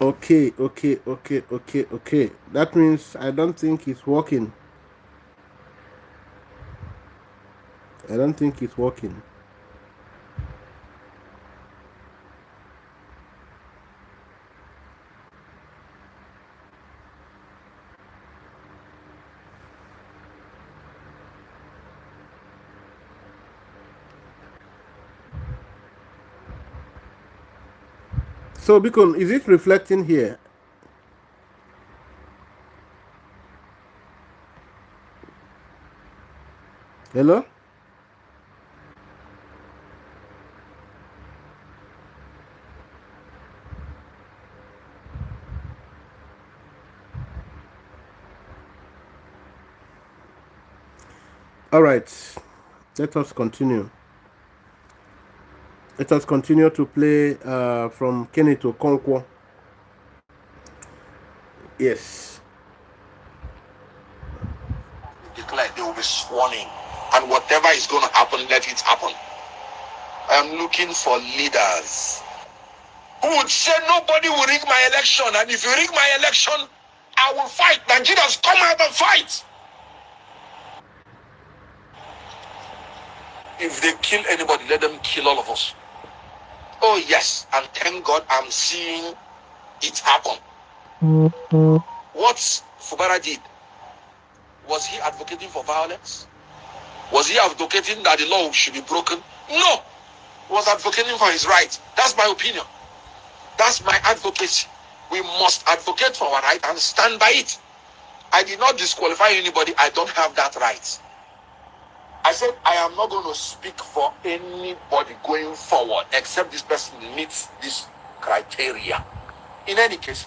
Okay. That means I don't think it's working. I don't think it's working. So, Bicon, is it reflecting here? Hello? All right. Let us continue. Let us continue to play from Keneth to Okonkwo. Yes. Declare they will be sworn in. And whatever is going to happen, let it happen. I am looking for leaders who would say nobody will rig my election. And if you rig my election, I will fight. Nigerians, come out and fight. If they kill anybody, let them kill all of us. Oh, yes. And thank God I'm seeing it happen. What Fubara did, was he advocating for violence? Was he advocating that the law should be broken? No. He was advocating for his right. That's my opinion. That's my advocacy. We must advocate for our right and stand by it. I did not disqualify anybody. I don't have that right. I said I am not going to speak for anybody going forward except this person meets this criteria. In any case,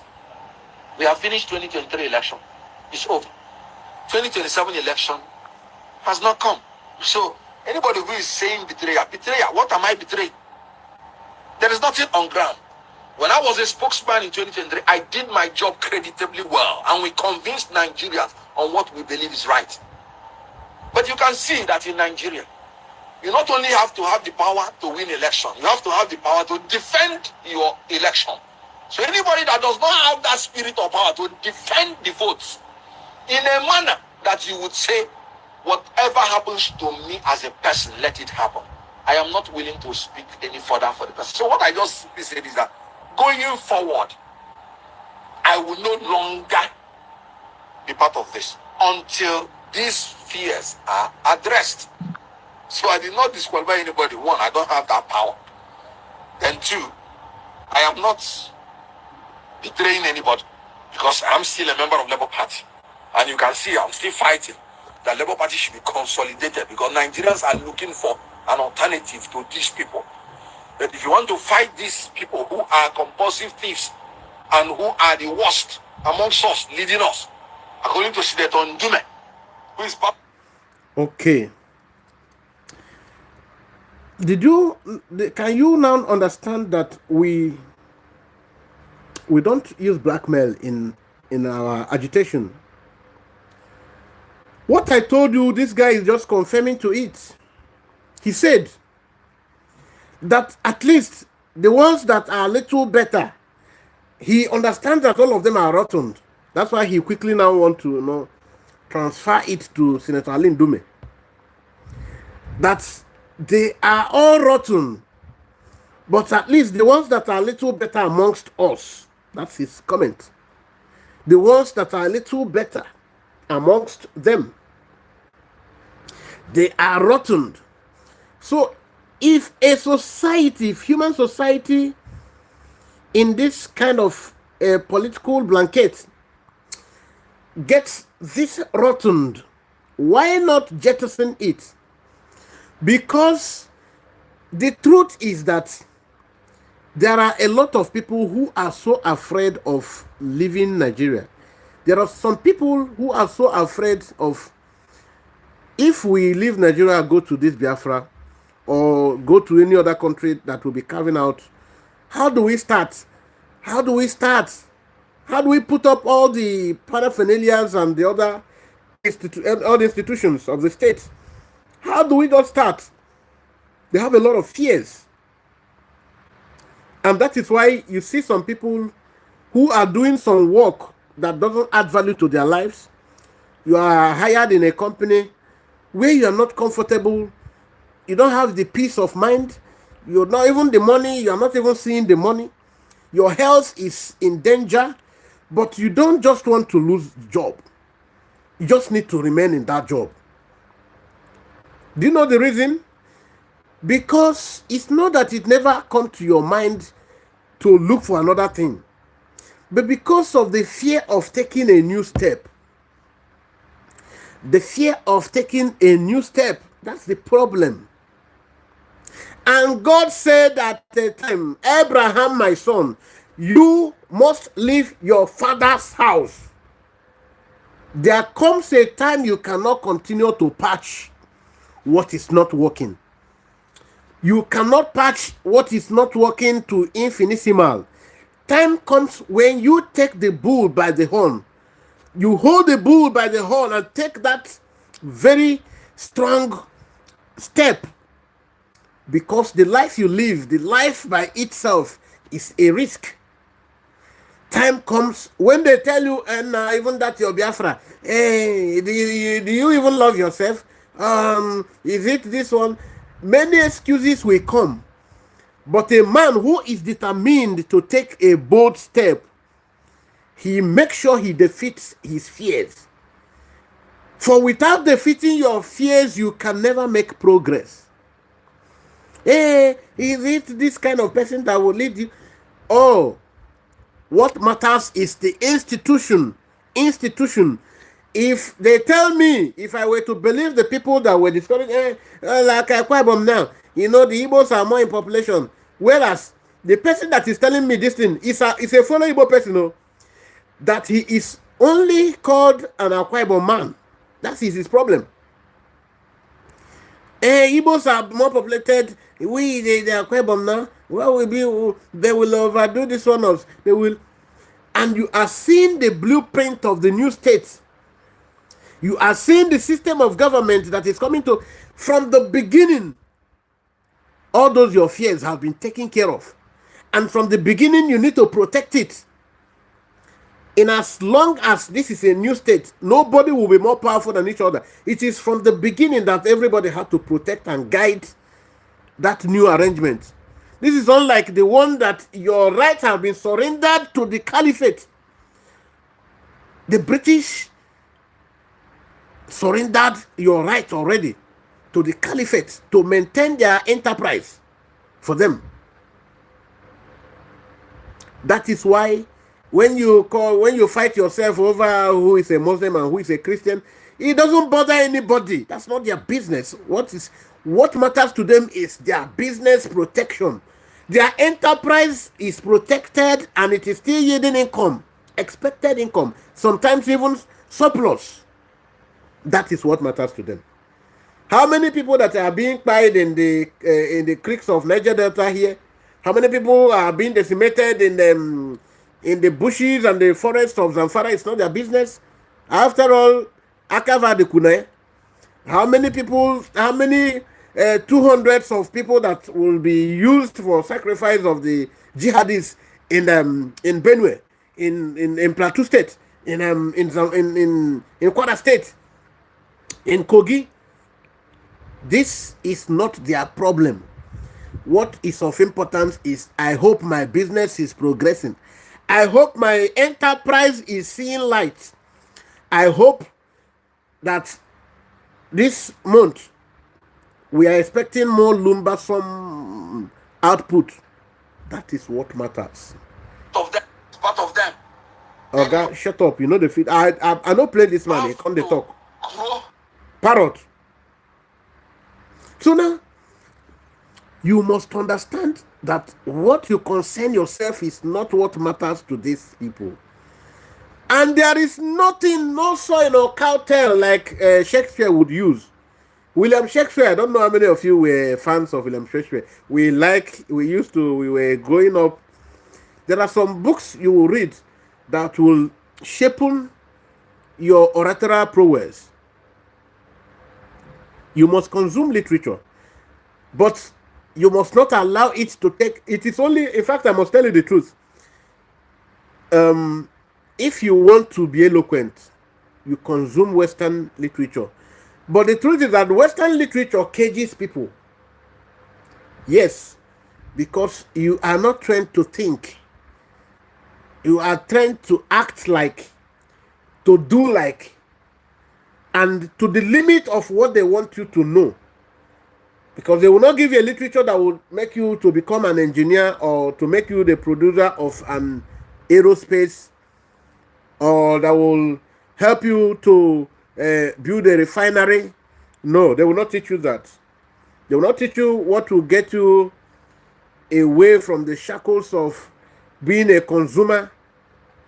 we have finished 2023 election. It's over. 2027 election has not come. So anybody who is saying betrayal, what am I betraying? There is nothing on ground. When I was a spokesman in 2023, I did my job creditably well, and we convinced Nigerians on what we believe is right. But you can see that in Nigeria, you not only have to have the power to win election, you have to have the power to defend your election. So anybody that does not have that spirit of power to defend the votes in a manner that you would say, whatever happens to me as a person, let it happen. I am not willing to speak any further for the person. So what I just simply said is that going forward, I will no longer be part of this until these fears are addressed. So I did not disqualify anybody. One, I don't have that power. Then two, I am not betraying anybody because I'm still a member of Labour Party. And you can see I'm still fighting. The Labour Party should be consolidated because Nigerians are looking for an alternative to these people. But if you want to fight these people who are compulsive thieves and who are the worst amongst us, leading us, according to Senator Ndume, who is part. Okay. Can you now understand that we don't use blackmail in our agitation? What I told you, this guy is just confirming to it. He said that at least the ones that are a little better, he understands that all of them are rotten. That's why he quickly now want to transfer it to Senator Alin Dume. That they are all rotten, but at least the ones that are a little better amongst us, that's his comment. The ones that are a little better amongst them, they are rotten. So if a society, if human society in this kind of a political blanket gets this rotten, why not jettison it? Because the truth is that there are a lot of people who are so afraid of leaving Nigeria. There are some people who are so afraid of, if we leave Nigeria, go to this Biafra, or go to any other country that will be carving out, how do we start? How do we start? How do we put up all the paraphernalias and the other all the institutions of the state? How do we just start? They have a lot of fears. And that is why you see some people who are doing some work that doesn't add value to their lives. You are hired in a company where you are not comfortable. You don't have the peace of mind. You're not even the money. You are not even seeing the money. Your health is in danger. But you don't just want to lose the job. You just need to remain in that job. Do you know the reason? Because it's not that it never come to your mind to look for another thing, but because of the fear of taking a new step. The fear of taking a new step. That's the problem. And God said at the time, Abraham, my son, you must leave your father's house. There comes a time you cannot continue to patch what is not working. You cannot patch what is not working to infinitesimal. Time comes when you take the bull by the horn. You hold the bull by the horn and take that very strong step, because the life you live, the life by itself, is a risk. Time comes when they tell you, and even that your Biafra, hey, do you even love yourself? Is it this one? Many excuses will come, but a man who is determined to take a bold step, he makes sure he defeats his fears. For without defeating your fears, you can never make progress. Hey, is it this kind of person that will lead you? Oh, what matters is the institution. Institution. If they tell me, if I were to believe the people that were discouraged, like Akwabom now, you know, the Igbos are more in population. Whereas the person that is telling me this thing is a fellow Igbo person, you know, that he is only called an Akwabom man. That is his problem. Igbos are more populated. They are Akwabom now. Well, they will overdo this one of, they will. And you are seeing the blueprint of the new state. You are seeing the system of government that is coming to, from the beginning. All those your fears have been taken care of. And from the beginning, you need to protect it. In as long as this is a new state, nobody will be more powerful than each other. It is from the beginning that everybody had to protect and guide that new arrangement. This is unlike the one that your rights have been surrendered to the caliphate. The British surrendered your rights already to the caliphate to maintain their enterprise for them. That is why when you fight yourself over who is a Muslim and who is a Christian, it doesn't bother anybody. That's not their business. What matters to them is their business protection. Their enterprise is protected and it is still yielding income, expected income, sometimes even surplus. That is what matters to them. How many people that are being killed in the creeks of Niger Delta here? How many people are being decimated in the bushes and the forests of Zamfara? It's not their business. After all, Akava de Kune. How many people? How many 200s of people that will be used for sacrifice of the jihadists in Benue, in Plateau State, in Kwara State, in Kogi? This is not their problem. What is of importance is I hope my business is progressing. I hope my enterprise is seeing light. I hope that this month we are expecting more lumbersome output. That is what matters. Part of them. Okay, shut up. You know the feed. I don't play this man. He can't talk. Parrot. So now, you must understand that what you concern yourself is not what matters to these people. And there is nothing, no soil or cowtail like Shakespeare would use. William Shakespeare, I don't know how many of you were fans of William Shakespeare. We were growing up. There are some books you will read that will shapen your oratorial prowess. You must consume literature, but you must not allow it to take. It is only, in fact, I must tell you the truth. If you want to be eloquent, you consume Western literature. But the truth is that Western literature cages people. Yes, because you are not trained to think. You are trained to act like, to do like, and to the limit of what they want you to know. Because they will not give you a literature that will make you to become an engineer or to make you the producer of an aerospace, or that will help you to build a refinery. No, they will not teach you that. They will not teach you what will get you away from the shackles of being a consumer,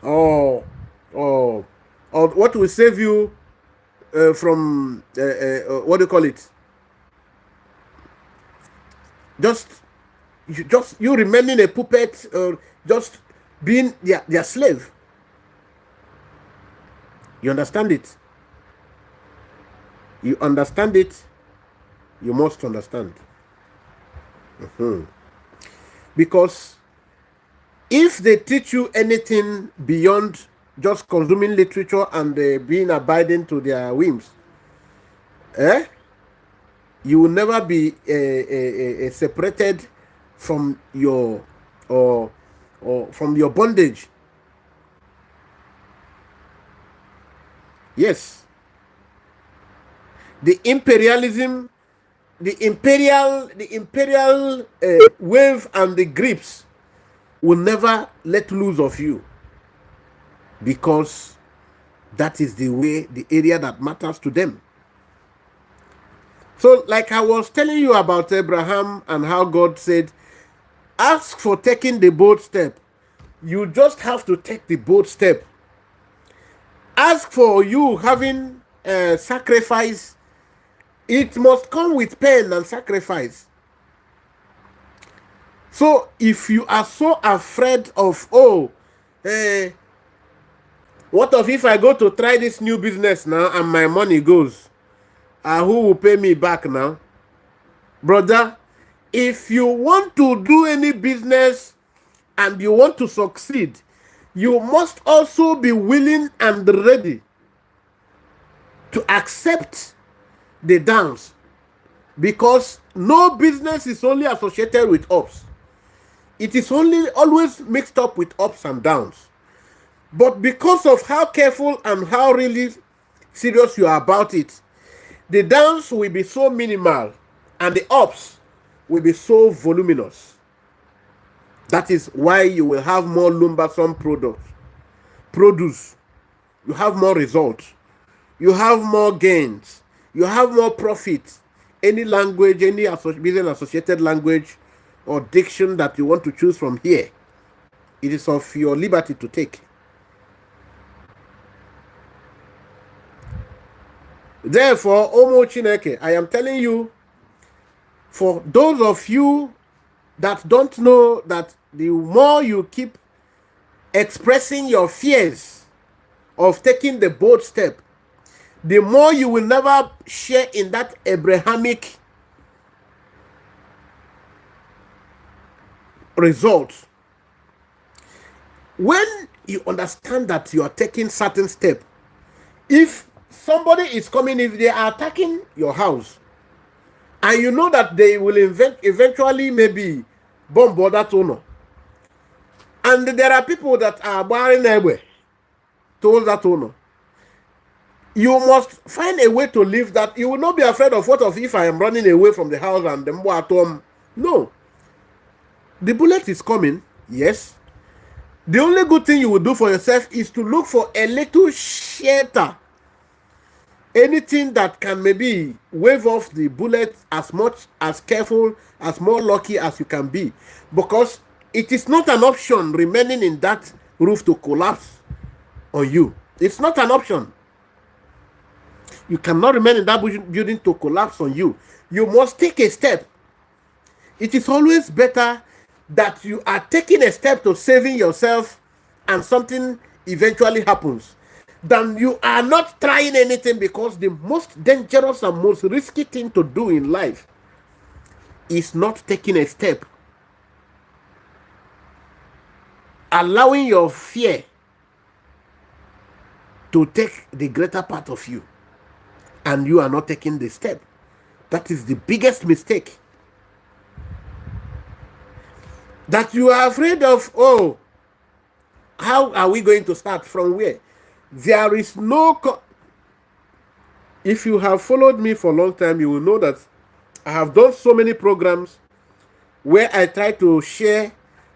or or or what will save you from what do you call it? Just you remaining a puppet, or just being their slave. You understand it? You understand it? You must understand. Because if they teach you anything beyond just consuming literature and being abiding to their whims, you will never be separated from your or from your bondage. Yes, the imperialism, the imperial wave and the grips will never let loose of you, because that is the way, the area that matters to them. So, like I was telling you about Abraham and how God said, ask for taking the bold step. You just have to take the bold step. Ask for you having sacrifice. It must come with pain and sacrifice. So if you are so afraid of, what if I go to try this new business now and my money goes? Who will pay me back now? Brother, if you want to do any business and you want to succeed, you must also be willing and ready to accept the downs, because no business is only associated with ups. It is only always mixed up with ups and downs. But because of how careful and how really serious you are about it, the downs will be so minimal and the ups will be so voluminous. That is why you will have more lumbersome produce. You have more results. You have more gains. You have more profit. Any language, any business associated language or diction that you want to choose from here, it is of your liberty to take. Therefore, Omo Chineke, I am telling you, for those of you that don't know, that the more you keep expressing your fears of taking the bold step, the more you will never share in that Abrahamic result. When you understand that you are taking certain step, if somebody is coming, if they are attacking your house, and you know that they will eventually maybe bomb that owner, and there are people that are barring away towards that owner, you must find a way to live that. You will not be afraid of what if I am running away from the house and the more at home. No. The bullet is coming, yes. The only good thing you will do for yourself is to look for a little shelter. Anything that can maybe wave off the bullet, as much as careful, as more lucky as you can be. Because it is not an option remaining in that roof to collapse on you. It's not an option. You cannot remain in that building to collapse on you. You must take a step. It is always better that you are taking a step to saving yourself and something eventually happens, than you are not trying anything, because the most dangerous and most risky thing to do in life is not taking a step. Allowing your fear to take the greater part of you, and you are not taking the step. That is the biggest mistake. That you are afraid of, how are we going to start? From where? There is no... If you have followed me for a long time, you will know that I have done so many programs where I try to share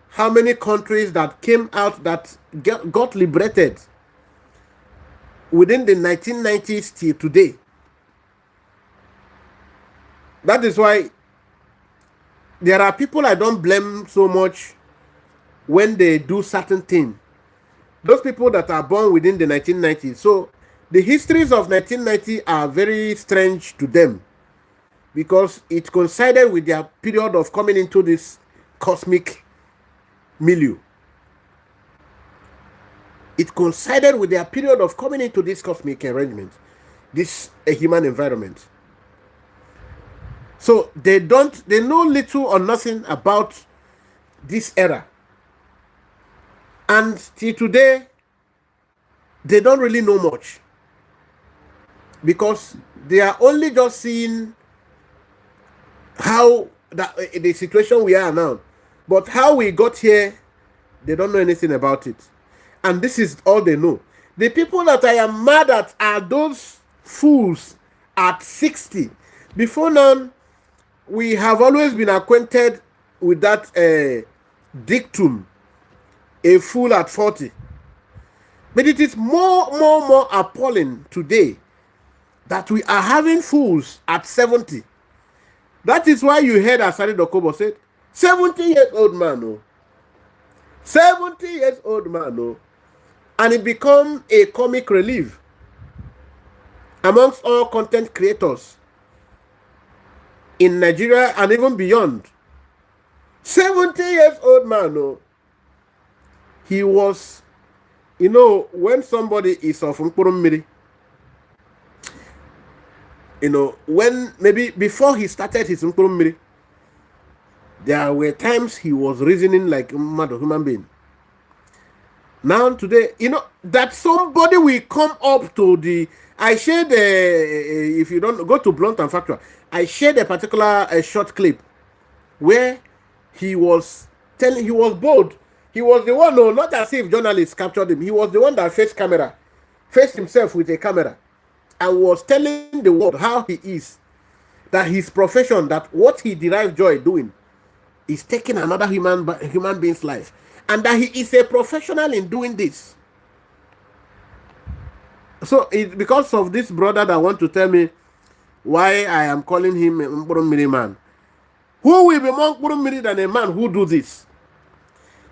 how many countries that came out, that got liberated within the 1990s till today. That is why there are people I don't blame so much when they do certain things. Those people that are born within the 1990s. So the histories of 1990 are very strange to them because it coincided with their period of coming into this cosmic milieu. It coincided with their period of coming into this cosmic arrangement, this human environment. So they know little or nothing about this era. And till today, they don't really know much. Because they are only just seeing how the situation we are now. But how we got here, they don't know anything about it. And this is all they know. The people that I am mad at are those fools at 60. Before now, we have always been acquainted with that dictum, a fool at 40. But it is more appalling today that we are having fools at 70. That is why you heard Asari Dokobo said, 70 years old man, no. 70 years old man, no. And it become a comic relief amongst all content creators in Nigeria and even beyond. 70 years old man, no. He was, when somebody is of Mkpurummiri, when maybe before he started his Mkpurummiri, there were times he was reasoning like a human being. Now today, that somebody will come up to the. I shared if you don't go to Blunt and Factual, I shared a particular short clip where he was telling, he was bold. He was the one, no, not as if journalists captured him. He was the one that faced himself with a camera, and was telling the world how he is, that his profession, that what he derives joy doing, is taking another human being's life, and that he is a professional in doing this. So it's because of this brother that want to tell me why I am calling him a Mkpurummiri man. Who will be more Mkpurummiri than a man who do this?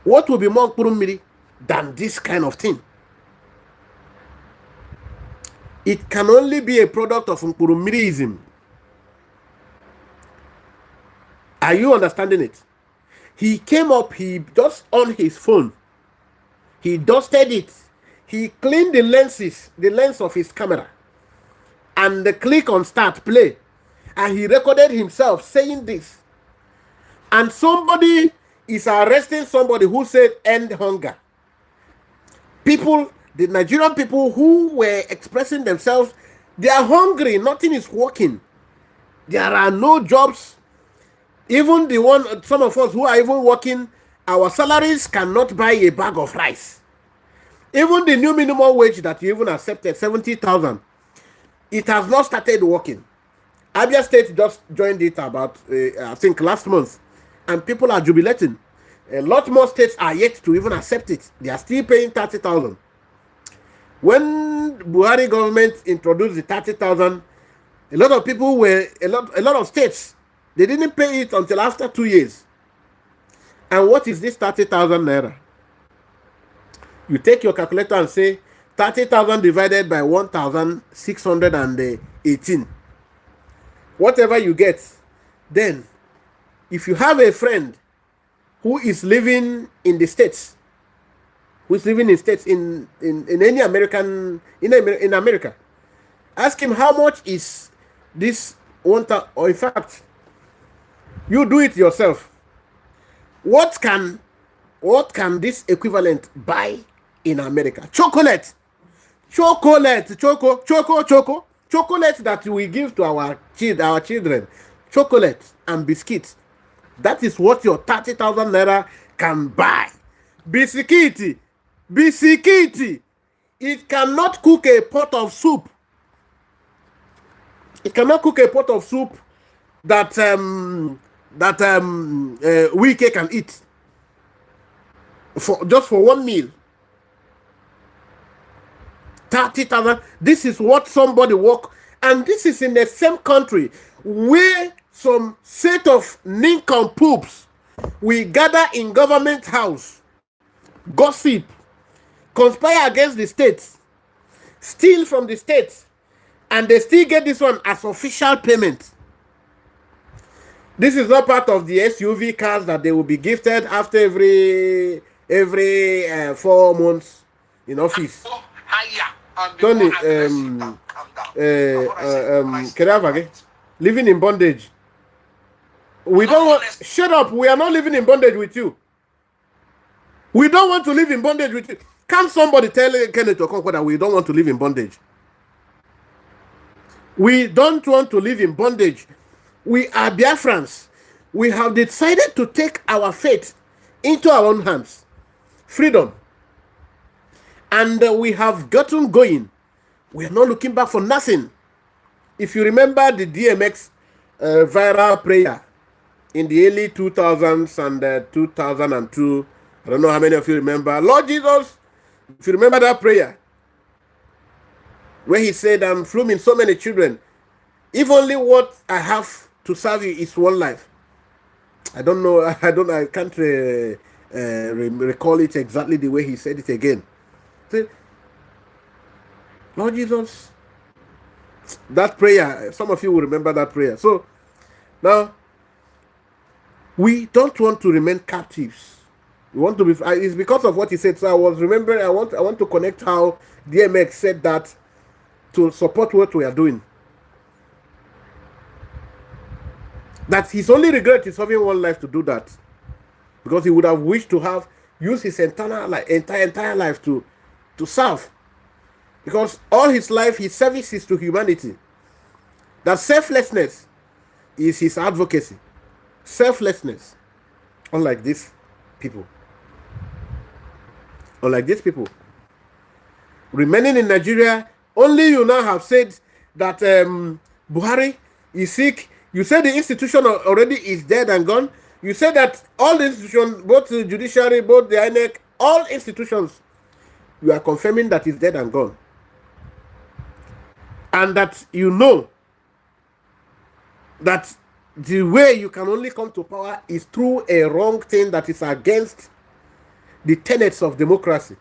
What will be more Mkpurummiri than this kind of thing? It can only be a product of Mkpurummiriism. Are you understanding it? He came up, he just on his phone, he dusted it, he cleaned the lens of his camera, and the click on start play, and he recorded himself saying this. And somebody is arresting somebody who said end hunger. People, the Nigerian people who were expressing themselves, they are hungry, nothing is working. There are no jobs. Even some of us who are even working, our salaries cannot buy a bag of rice. Even the new minimum wage that you even accepted, 70,000, it has not started working. Abia State just joined it about, I think, last month, and people are jubilating. A lot more states are yet to even accept it. They are still paying 30,000. When Buhari government introduced the 30,000, a lot of people a lot of states, they didn't pay it until after 2 years. And what is this 30,000 naira? You take your calculator and say 30,000 divided by 1,618. Whatever you get. Then, if you have a friend who is living in the States, who is living in states in any American, in America, ask him how much is this or in fact, you do it yourself. What can this equivalent buy in America? Chocolate that we give to our children, chocolate and biscuits. That is what your 30,000 naira can buy. Biscuit. It cannot cook a pot of soup. It cannot cook a pot of soup that Wike can eat just for one meal. 30,000. This is what somebody work, and this is in the same country where some set of nincompoops will gather in government house, gossip, conspire against the state, steal from the state, and they still get this one as official payment. This is not part of the SUV cars that they will be gifted after every 4 months in office. Tony, living in bondage. We don't want. Shut up. We are not living in bondage with you. We don't want to live in bondage with you. Can somebody tell Keneth Okonkwo that we don't want to live in bondage? We don't want to live in bondage. We are Biafrans. We have decided to take our fate into our own hands. Freedom. And we have gotten going. We are not looking back for nothing. If you remember the DMX viral prayer in the early 2000s and 2002, I don't know how many of you remember. Lord Jesus, if you remember that prayer, where he said, I'm fluming so many children. If only what I have to serve you is one life. I don't know. I can't recall it exactly the way he said it again. Lord Jesus, that prayer, some of you will remember that prayer. So now, we don't want to remain captives. We want to be. It's because of what he said. So I was remembering. I want to connect how DMX said that to support what we are doing. That his only regret is having one life to do that, because he would have wished to have used his entire life to serve. Because all his life, his service is to humanity. That selflessness is his advocacy. Selflessness. Unlike these people. Remaining in Nigeria, only you now have said that Buhari is sick. You said the institution already is dead and gone. You said that all the institutions, both the judiciary, both the INEC, all institutions, you are confirming that it's dead and gone. And that you know that the way you can only come to power is through a wrong thing that is against the tenets of democracy.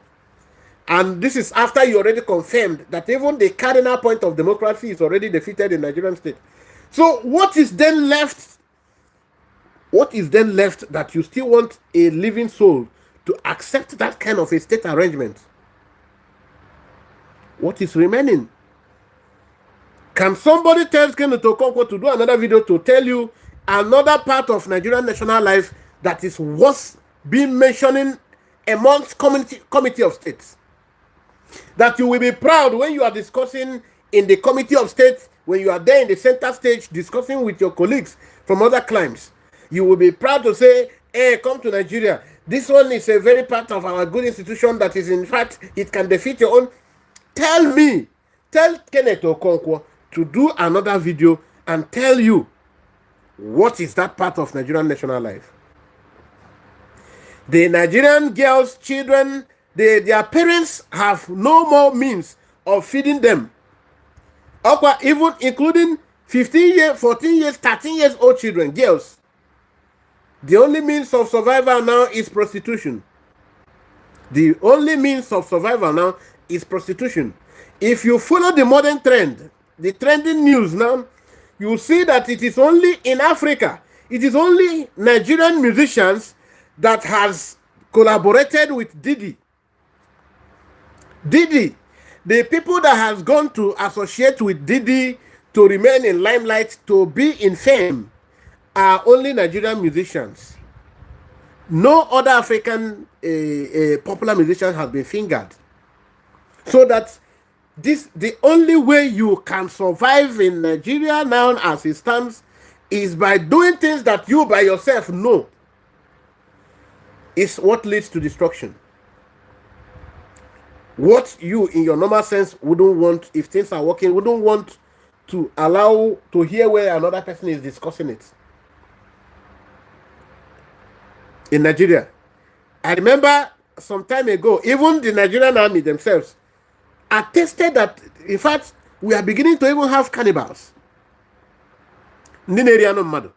And this is after you already confirmed that even the cardinal point of democracy is already defeated in Nigerian state. So what is then left? What is then left that you still want a living soul to accept that kind of a state arrangement? What is remaining? Can somebody tell Keneth Okonkwo to do another video to tell you another part of Nigerian national life that is worth being mentioning amongst committee of states? That you will be proud when you are discussing in the committee of states, when you are there in the center stage discussing with your colleagues from other climes. You will be proud to say, hey, come to Nigeria. This one is a very part of our good institution that is, in fact, it can defeat your own. Tell Keneth Okonkwo to do another video and tell you what is that part of Nigerian national life. The Nigerian girls, children, their parents have no more means of feeding them. Even including 15 years, 14 years, 13 years old children, girls. The only means of survival now is prostitution. The only means of survival now is prostitution. If you follow the modern trend, the trending news now, you will see that it is only in Africa. It is only Nigerian musicians that has collaborated with Diddy. The people that has gone to associate with Diddy to remain in limelight, to be in fame, are only Nigerian musicians. No other African popular musician has been fingered. So that the only way you can survive in Nigeria now as it stands is by doing things that you by yourself know is what leads to destruction. What you in your normal sense wouldn't want, if things are working, wouldn't want to allow to hear where another person is discussing it. In Nigeria, I remember some time ago, even the Nigerian army themselves attested that, in fact, we are beginning to even have cannibals. Ndị na-eri anụ mmadụ.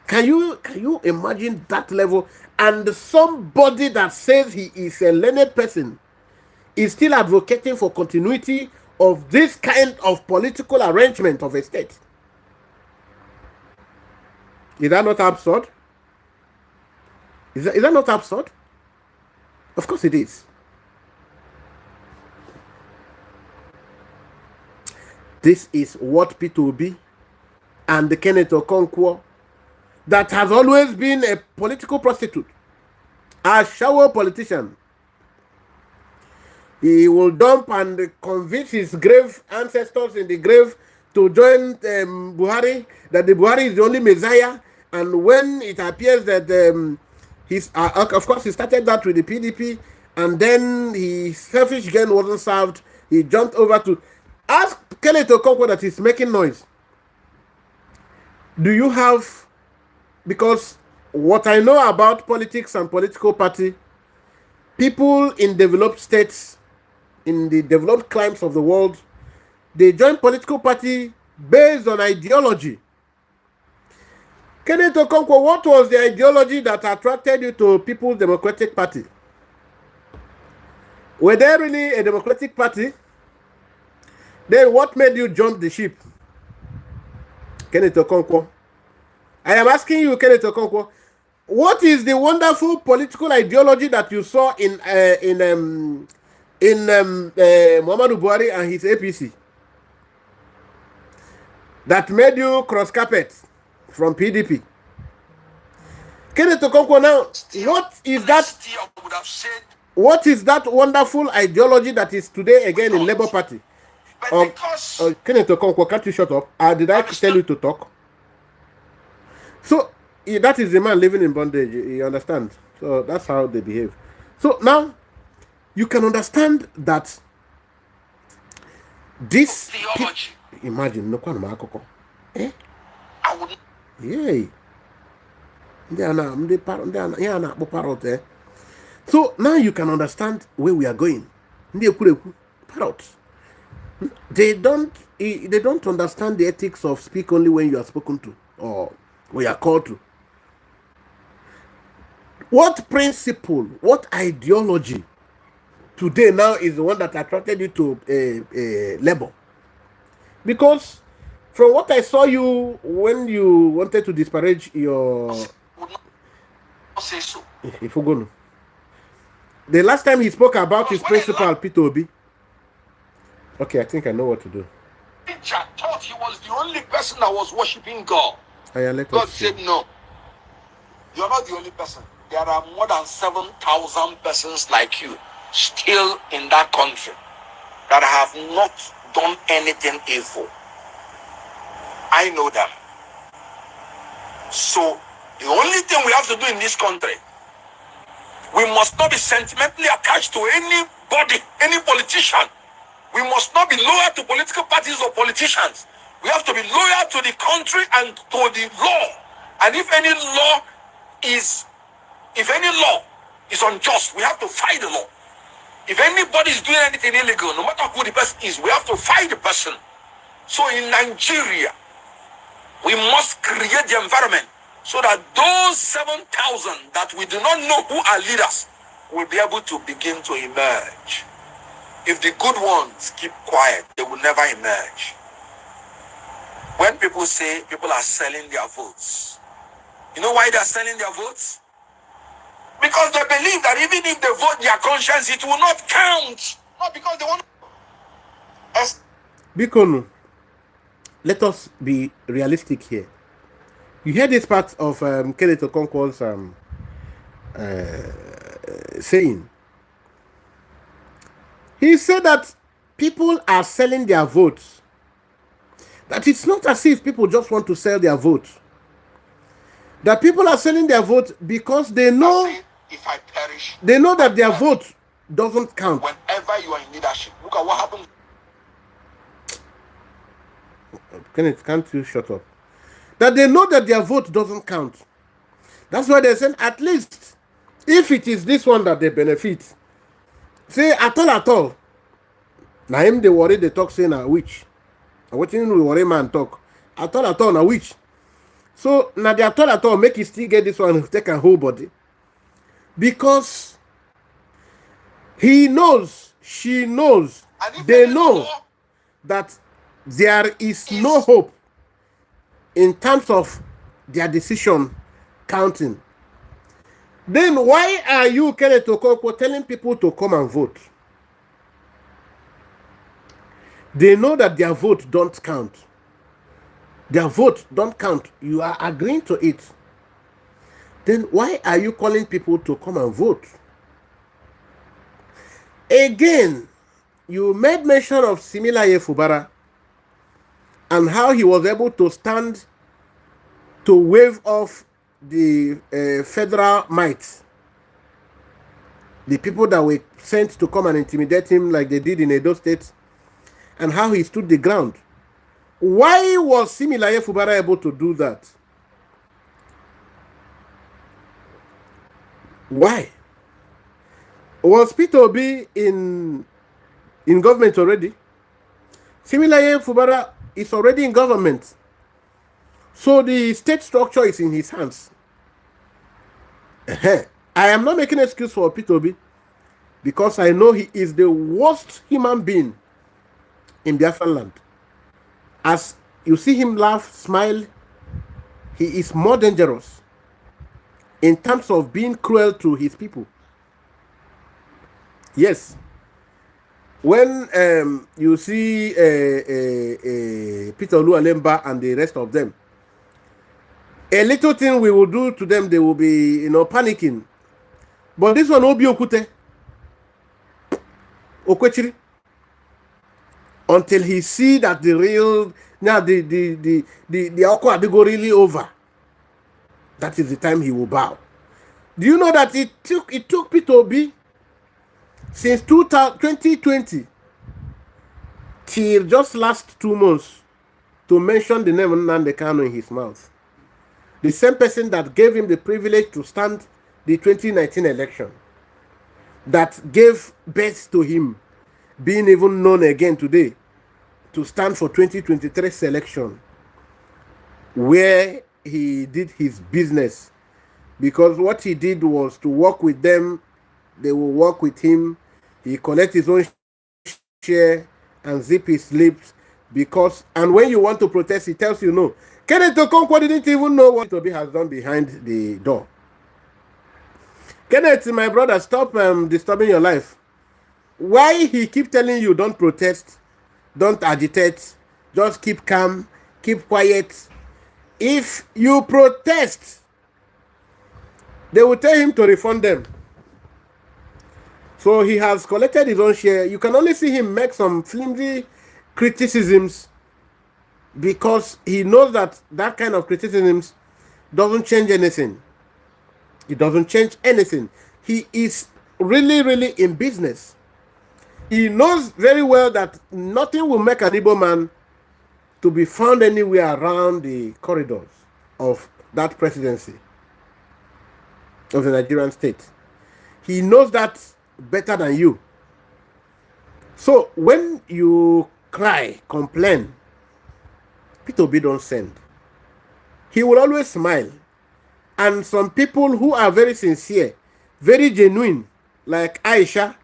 Can you imagine that level? And somebody that says he is a learned person is still advocating for continuity of this kind of political arrangement of a state. Is that not absurd? Is that not absurd? Of course it is. This is what P2B and the Keneth Okonkwo, that has always been a political prostitute, a shower politician. He will dump and convince his grave ancestors in the grave to join Buhari, that the Buhari is the only Messiah. And when it appears that of course, he started that with the PDP, and then his selfish gain wasn't served. He jumped over to ask Keneth Okonkwo that he's making noise. Do you have, because what I know about politics and political party, people in developed states, in the developed climes of the world, they join political party based on ideology. Keneth Okonkwo, what was the ideology that attracted you to People's Democratic Party? Were there really a Democratic Party? Then what made you jump the ship? Keneth Okonkwo. I am asking you, Keneth Okonkwo, what is the wonderful political ideology that you saw in Muhammadu Buhari and his APC that made you cross carpet from PDP? Keneth Okonkwo, now, what is that wonderful ideology that is today again in Labour Party? Keneth Okonkwo, can't you shut up? Did I tell you to talk? So that is the man living in bondage, you understand? So that's how they behave. So now you can understand that this theology. Imagine no kwano makoko. Eh? Yay. So now you can understand where we are going. Parrots. They don't understand the ethics of speak only when you are spoken to or when you are called to. What principle, what ideology today now is the one that attracted you to Labour? Because from what I saw you when you wanted to disparage your... Say so. The last time he spoke about his principal, P2B. Okay, I think I know what to do. Elijah thought he was the only person that was worshiping God. God said, no. You're not the only person. There are more than 7,000 persons like you still in that country that have not done anything evil. I know them. So the only thing we have to do in this country, we must not be sentimentally attached to anybody, any politician. We must not be loyal to political parties or politicians. We have to be loyal to the country and to the law. And if any law is unjust, we have to fight the law. If anybody is doing anything illegal, no matter who the person is, we have to fight the person. So in Nigeria, we must create the environment so that those 7,000 that we do not know who are leaders will be able to begin to emerge. If the good ones keep quiet, they will never emerge. When people say people are selling their votes, you know why they are selling their votes? Because they believe that even if they vote their conscience, it will not count. Not because they want to... Bikono, let us be realistic here. You hear this part of Keneth Okonkwo's saying. He said that people are selling their votes. That it's not as if people just want to sell their votes. That people are selling their votes because they know, if I perish, they know that their vote doesn't count. Whenever you are in leadership, look at what happened. Kenneth, can't you shut up? That they know that their vote doesn't count. That's why they're saying, at least, if it is this one that they benefit, say, at all. Now him they worry, they talk saying a witch. Wetin we worry man talk. At all na which. So na the at all make you still get this one take a whole body. Because he knows, she knows, they know that there is no hope in terms of their decision counting. Then why are you, Keneth Okonkwo, telling people to come and vote? They know that their vote don't count. Their vote don't count. You are agreeing to it. Then why are you calling people to come and vote? Again, you made mention of Similaye Fubara and how he was able to stand to wave off the federal might. The people that were sent to come and intimidate him like they did in Edo State, and how he stood the ground. Why was Similaye Fubara able to do that? Why? Was Peter Obi in government already? Similaye Fubara is already in government. So the state structure is in his hands. I am not making an excuse for Peter Obi because I know he is the worst human being in Biafran land. As you see him laugh, smile, he is more dangerous in terms of being cruel to his people. Yes. When you see Peter Oluwalemba and the rest of them, a little thing we will do to them, they will be, panicking. But this one, Obi Okute, Okwechiri, until he see that the real, now the Oko Adigo really over, that is the time he will bow. Do you know that it took Peter Obi since 2020 till just last 2 months to mention the name Nnamdi Kanu in his mouth? The same person that gave him the privilege to stand the 2019 election, that gave birth to him being even known again today to stand for 2023 selection, where he did his business. Because what he did was to work with them, they will work with him, he collect his own share and zip his lips. Because, and when you want to protest, he tells you no. Keneth Okonkwo didn't even know what Obi has done behind the door. Keneth, my brother, stop disturbing your life. Why he keep telling you don't protest, don't agitate, just keep calm, keep quiet. If you protest, they will tell him to refund them. So he has collected his own share. You can only see him make some flimsy criticisms because he knows that that kind of criticisms doesn't change anything. It doesn't change anything. He is really, really in business. He knows very well that nothing will make an Igbo man to be found anywhere around the corridors of that presidency of the Nigerian state. He knows that better than you. So when you cry, complain, Peter Obi don't send. He will always smile. And some people who are very sincere, very genuine, like Aisha,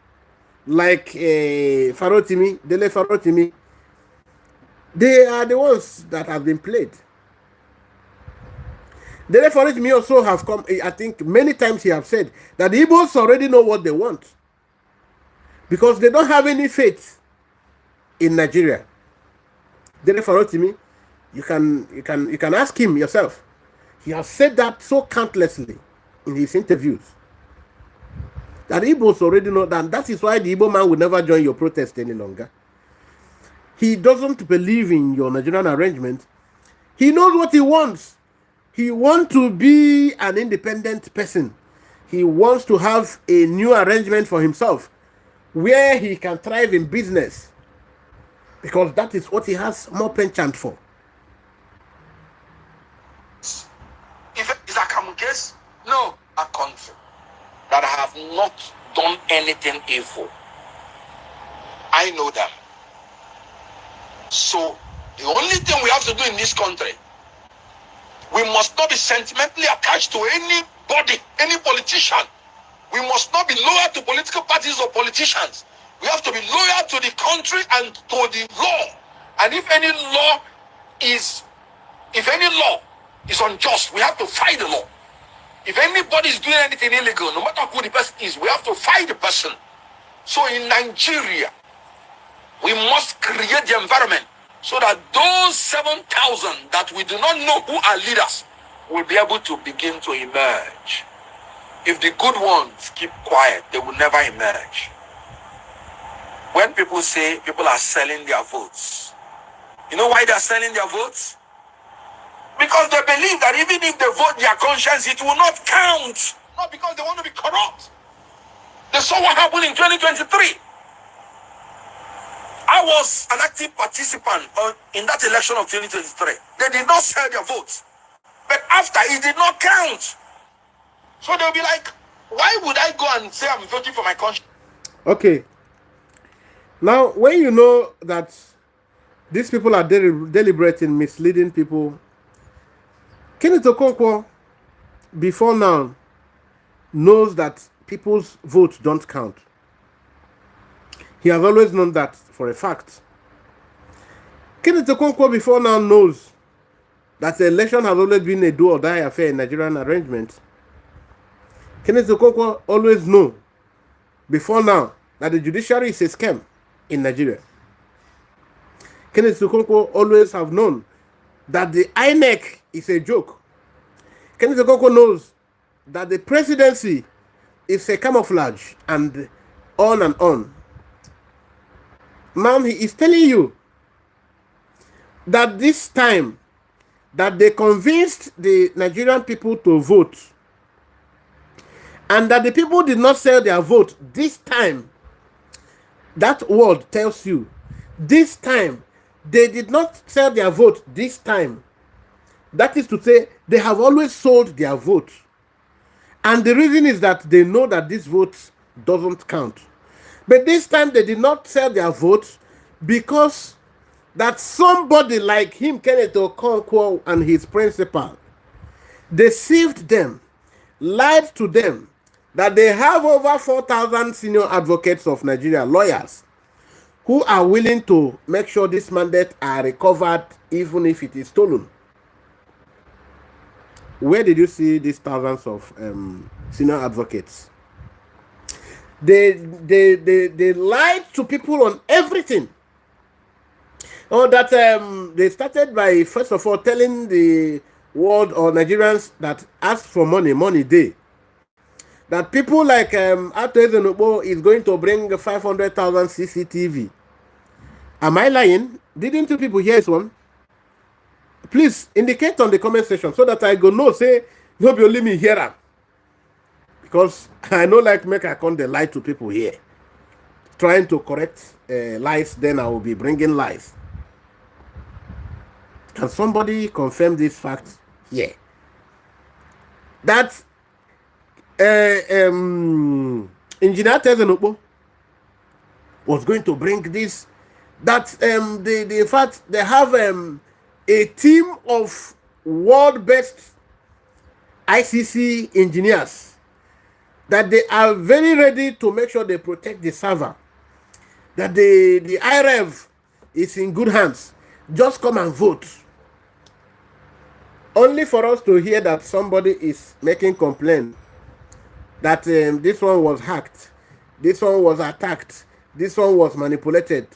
like Farotimi, Dele Farotimi, they are the ones that have been played. Dele Farotimi also have come, I think many times he have said that the Igbos already know what they want because they don't have any faith in Nigeria. Dele Farotimi, you can ask him yourself. He has said that so countlessly in his interviews. That Igbos already know that. That is why the Igbo man will never join your protest any longer. He doesn't believe in your Nigerian arrangement. He knows what he wants. He wants to be an independent person. He wants to have a new arrangement for himself where he can thrive in business. Because that is what he has more penchant for. If is a common case? No, a country that have not done anything evil. I know them. So The only thing we have to do in this country, we must not be sentimentally attached to anybody, any politician. We must not be loyal to political parties or politicians. We have to be loyal to the country and to the law. And if any law is unjust, we have to fight the law. If anybody is doing anything illegal, no matter who the person is, we have to fight the person. So in Nigeria, we must create the environment so that those 7,000 that we do not know who are leaders will be able to begin to emerge. If the good ones keep quiet, they will never emerge. When people say people are selling their votes, you know why they are selling their votes? Because they believe that even if they vote their conscience, it will not count. Not because they want to be corrupt. They saw what happened in 2023. I was an active participant in that election of 2023. They did not sell their votes. But after, it did not count. So they'll be like, why would I go and say I'm voting for my conscience? Okay. Now, when you know that these people are deliberating, misleading people, Keneth Okonkwo, before now, knows that people's votes don't count. He has always known that for a fact. Keneth Okonkwo before now knows that the election has always been a do or die affair in Nigerian arrangement. Keneth Okonkwo always know before now that the judiciary is a scam in Nigeria. Keneth Okonkwo always have known that the INEC is a joke. Keneth Okonkwo knows that the presidency is a camouflage and on and on. Now he is telling you that this time that they convinced the Nigerian people to vote and that the people did not sell their vote this time. That word tells you this time they did not sell their vote this time. That is to say, they have always sold their vote. And the reason is that they know that this vote doesn't count. But this time they did not sell their vote because that somebody like him, Keneth Okonkwo, and his principal, deceived them, lied to them, that they have over 4,000 senior advocates of Nigeria, lawyers, who are willing to make sure this mandate are recovered even if it is stolen. Where did you see these thousands of senior advocates? They lied to people on everything. Oh, that they started by first of all telling the world or Nigerians that ask for money day. That people like Atoezenokbo is going to bring 500,000 CCTV. Am I lying? Didn't you people hear this one? Please indicate on the comment section so that I go know, say, no be only me hear am. Because I know like make I come the lie to people here. Trying to correct lies, then I will be bringing lies. Can somebody confirm this fact here? That Engineer Tezenokbo was going to bring this. That in fact they have a team of world-best ICC engineers that they are very ready to make sure they protect the server. That the IREV is in good hands. Just come and vote. Only for us to hear that somebody is making complaint that this one was hacked, this one was attacked, this one was manipulated.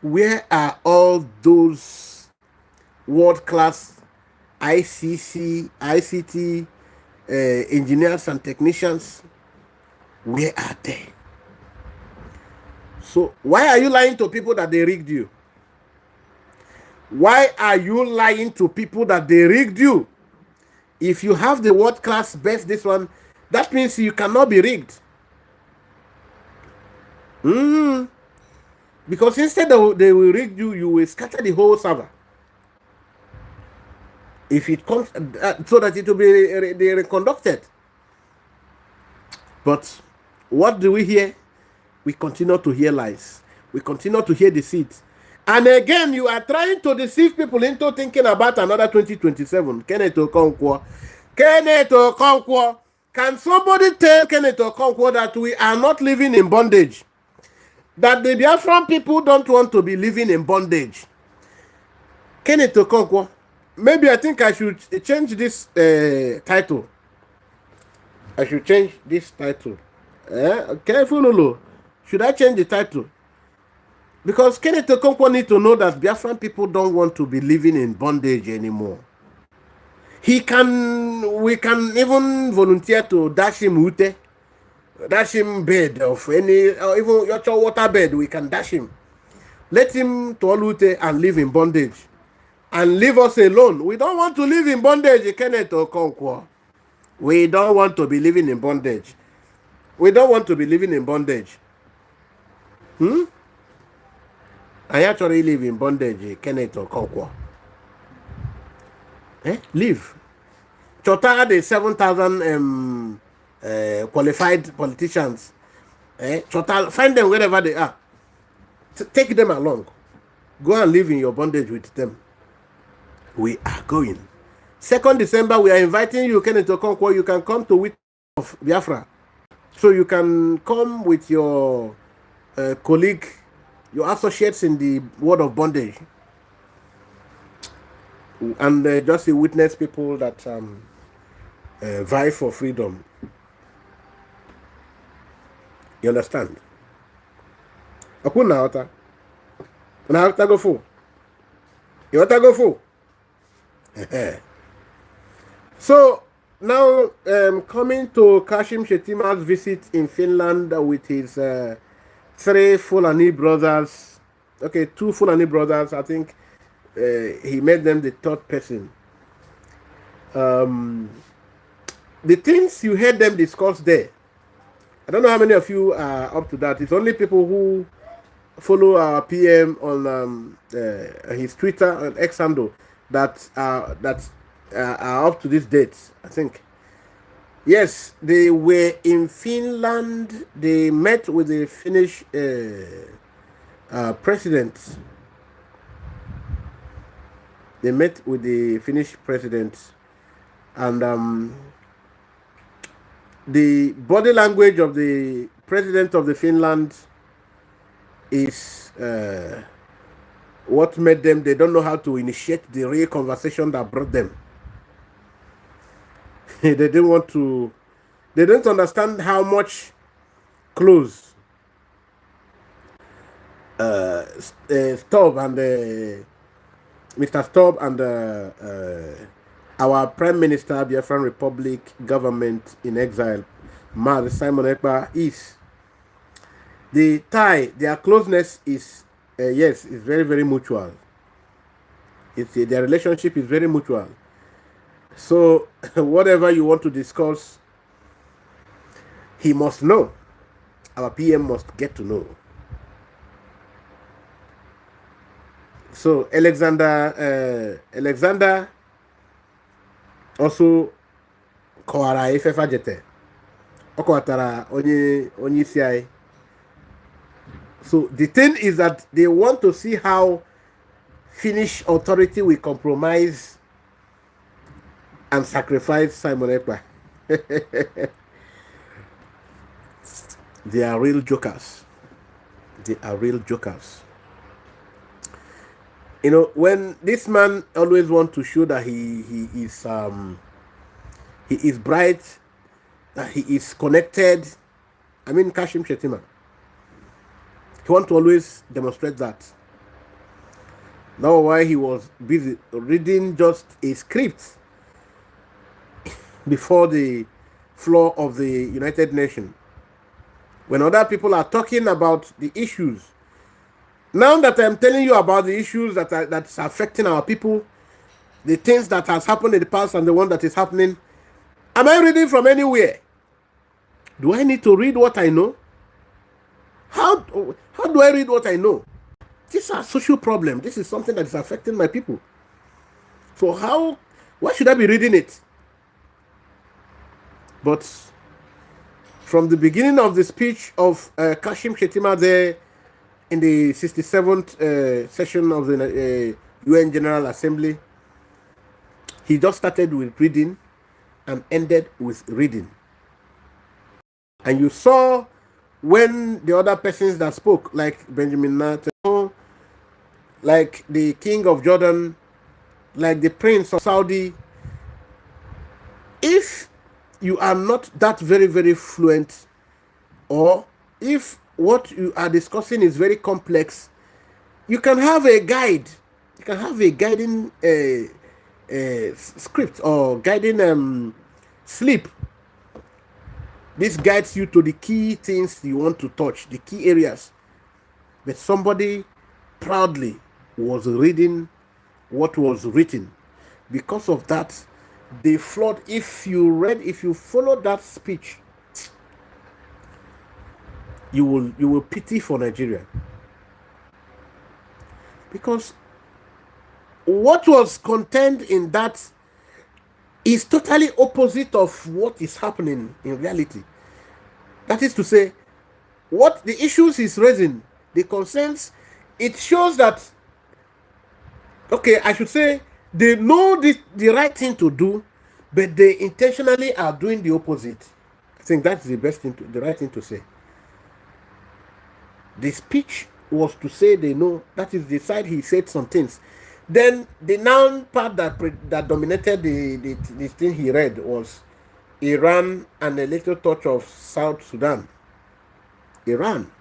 Where are all those world-class ICT engineers and technicians? Where are they? So why are you lying to people that they rigged you? Why are you lying to people that they rigged you? If you have the world-class best, this one, that means you cannot be rigged. Because instead they will rig you, you will scatter the whole server. If it comes, so that it will be reconducted. But what do we hear? We continue to hear lies. We continue to hear deceit. And again, you are trying to deceive people into thinking about another 2027. Keneth Okonkwo. Keneth Okonkwo. Can somebody tell Keneth Okonkwo that we are not living in bondage? That the Biafran people don't want to be living in bondage? Keneth Okonkwo. Maybe I think I should change this title. I should change this title. Careful, Lulu. Should I change the title? Because Keneth Okonkwo need to know that Biafran people don't want to be living in bondage anymore. We can even volunteer to dash him ute, dash him bed of any, or even your water bed, we can dash him. Let him to all ute and live in bondage. And leave us alone. We don't want to live in bondage, Keneth Okonkwo. We don't want to be living in bondage. We don't want to be living in bondage. I actually live in bondage, Keneth Okonkwo. Live. Chota the 7,000 qualified politicians. Chota, find them wherever they are. Take them along. Go and live in your bondage with them. We are going. 2nd December, we are inviting you, Keneth Okonkwo. You can come to Witness of Biafra. So you can come with your colleague, your associates in the world of bondage. And just witness people that vie for freedom. You understand? Akuna ota. Na ota go full. You ota go full. So now coming to Kashim Shettima's visit in Finland with his 3 Fulani brothers. Okay, 2 Fulani brothers. I think he made them the 3rd person. The things you heard them discuss there, I don't know how many of you are up to that. It's only people who follow our PM on his Twitter and X handle that are up to this date, I think. Yes, they were in Finland. They met with the Finnish president. They met with the Finnish president, and the body language of the president of the Finland is what made them. They don't know how to initiate the real conversation that brought them. They didn't want to. They don't understand how much close Stubb and Mr. Stubb and our Prime Minister, Biafran Republic government in exile, Mad Simon Ekpa, is. The tie, their closeness is, yes, is very, very mutual. Their relationship is very mutual. So, whatever you want to discuss, he must know. Our PM must get to know. So, Alexander also kọwara ifefa jete. Ọ kọwatara onye isi anyị. So, the thing is that they want to see how Finnish authority will compromise and sacrifice Simon Ekpa. They are real jokers. They are real jokers. You know, when this man always want to show that he is bright, that he is connected. I mean, Kashim Shettima. He want to always demonstrate that. That's why he was busy reading just a script before the floor of the United Nations. When other people are talking about the issues, now that I'm telling you about the issues that's affecting our people, the things that has happened in the past and the one that is happening, am I reading from anywhere? Do I need to read what I know? How do I read what I know? These are social problems. This is something that is affecting my people. So why should I be reading it? But from the beginning of the speech of Kashim Shettima there, in the 67th session of the UN General Assembly, he just started with reading and ended with reading. And you saw when the other persons that spoke, like Benjamin Netanyahu, like the King of Jordan, like the Prince of Saudi, if you are not that very, very fluent, or if what you are discussing is very complex, you can have a guide. You can have a guiding script or guiding slip. This guides you to the key things you want to touch, the key areas. But somebody proudly was reading what was written. Because of that, they flawed. If you follow that speech, you will pity for Nigeria. Because what was contained in that is totally opposite of what is happening in reality. That is to say, what the issues he's raising, the concerns, it shows that, okay, I should say, they know the right thing to do, but they intentionally are doing the opposite. I think that's the best thing, the right thing to say. The speech was to say they know. That is the side he said some things. Then the noun part that dominated the thing he read was Iran and a little touch of South Sudan. Iran.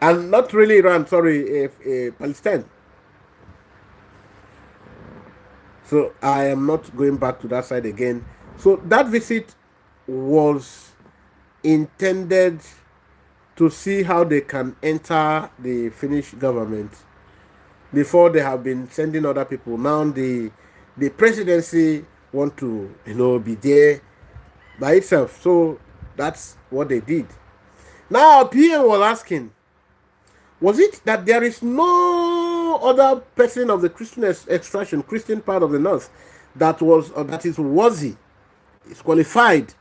And not really Iran, sorry, Palestine. So I am not going back to that side again. So that visit was intended to see how they can enter the Finnish government before they have been sending other people. Now the presidency want to be there by itself. So that's what they did. Now PM was asking, was it that there is no other person of the Christian extraction, Christian part of the North, that was or that is worthy, is qualified,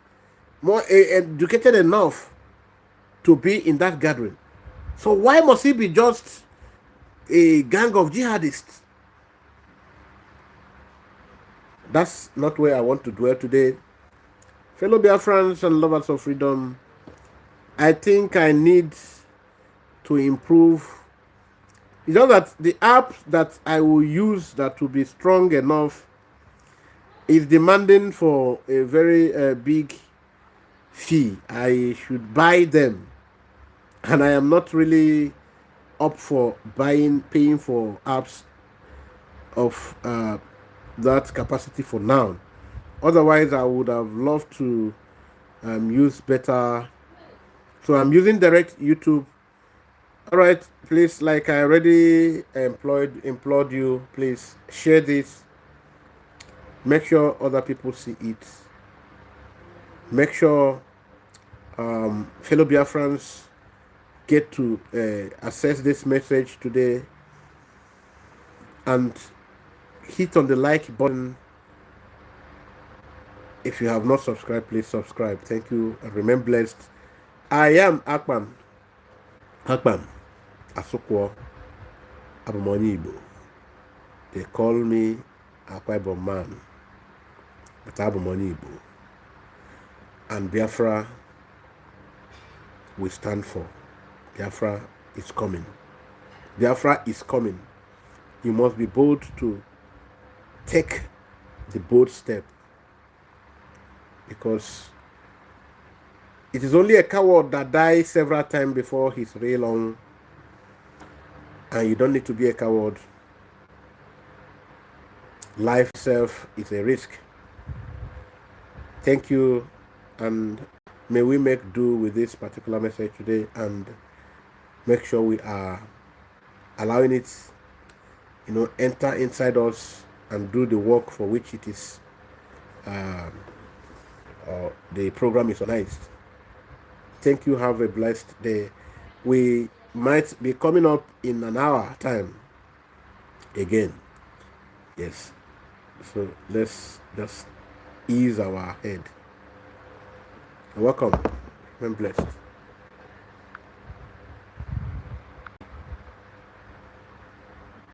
more educated enough to be in that gathering? So why must he be just a gang of jihadists? That's not where I want to dwell today. Fellow Biafrans and lovers of freedom, I think I need to improve. It's just that the app that I will use that will be strong enough is demanding for a very big fee. I should buy them, and I am not really up for paying for apps of that capacity for now. Otherwise, I would have loved to use better. So I'm using direct YouTube. All right, please, like I already implored you, please share this. Make sure other people see it. Make sure fellow Biafrans get to access this message today, and hit on the like button. If you have not subscribed, please subscribe. Thank you and remain blessed. I am Akpan Asokwo Abumoni Igbo. They call me Akwa Ibom man, but Abumoni Igbo. And Biafra we stand for. Biafra is coming. Biafra is coming. You must be bold to take the bold step, because it is only a coward that dies several times before his real own, and you don't need to be a coward. Life itself is a risk. Thank you, and may we make do with this particular message today and make sure we are allowing it, enter inside us and do the work for which it is. The program is organized. Thank you. Have a blessed day. We might be coming up in an hour time again. Yes. So let's just ease our head. You're welcome. I'm blessed.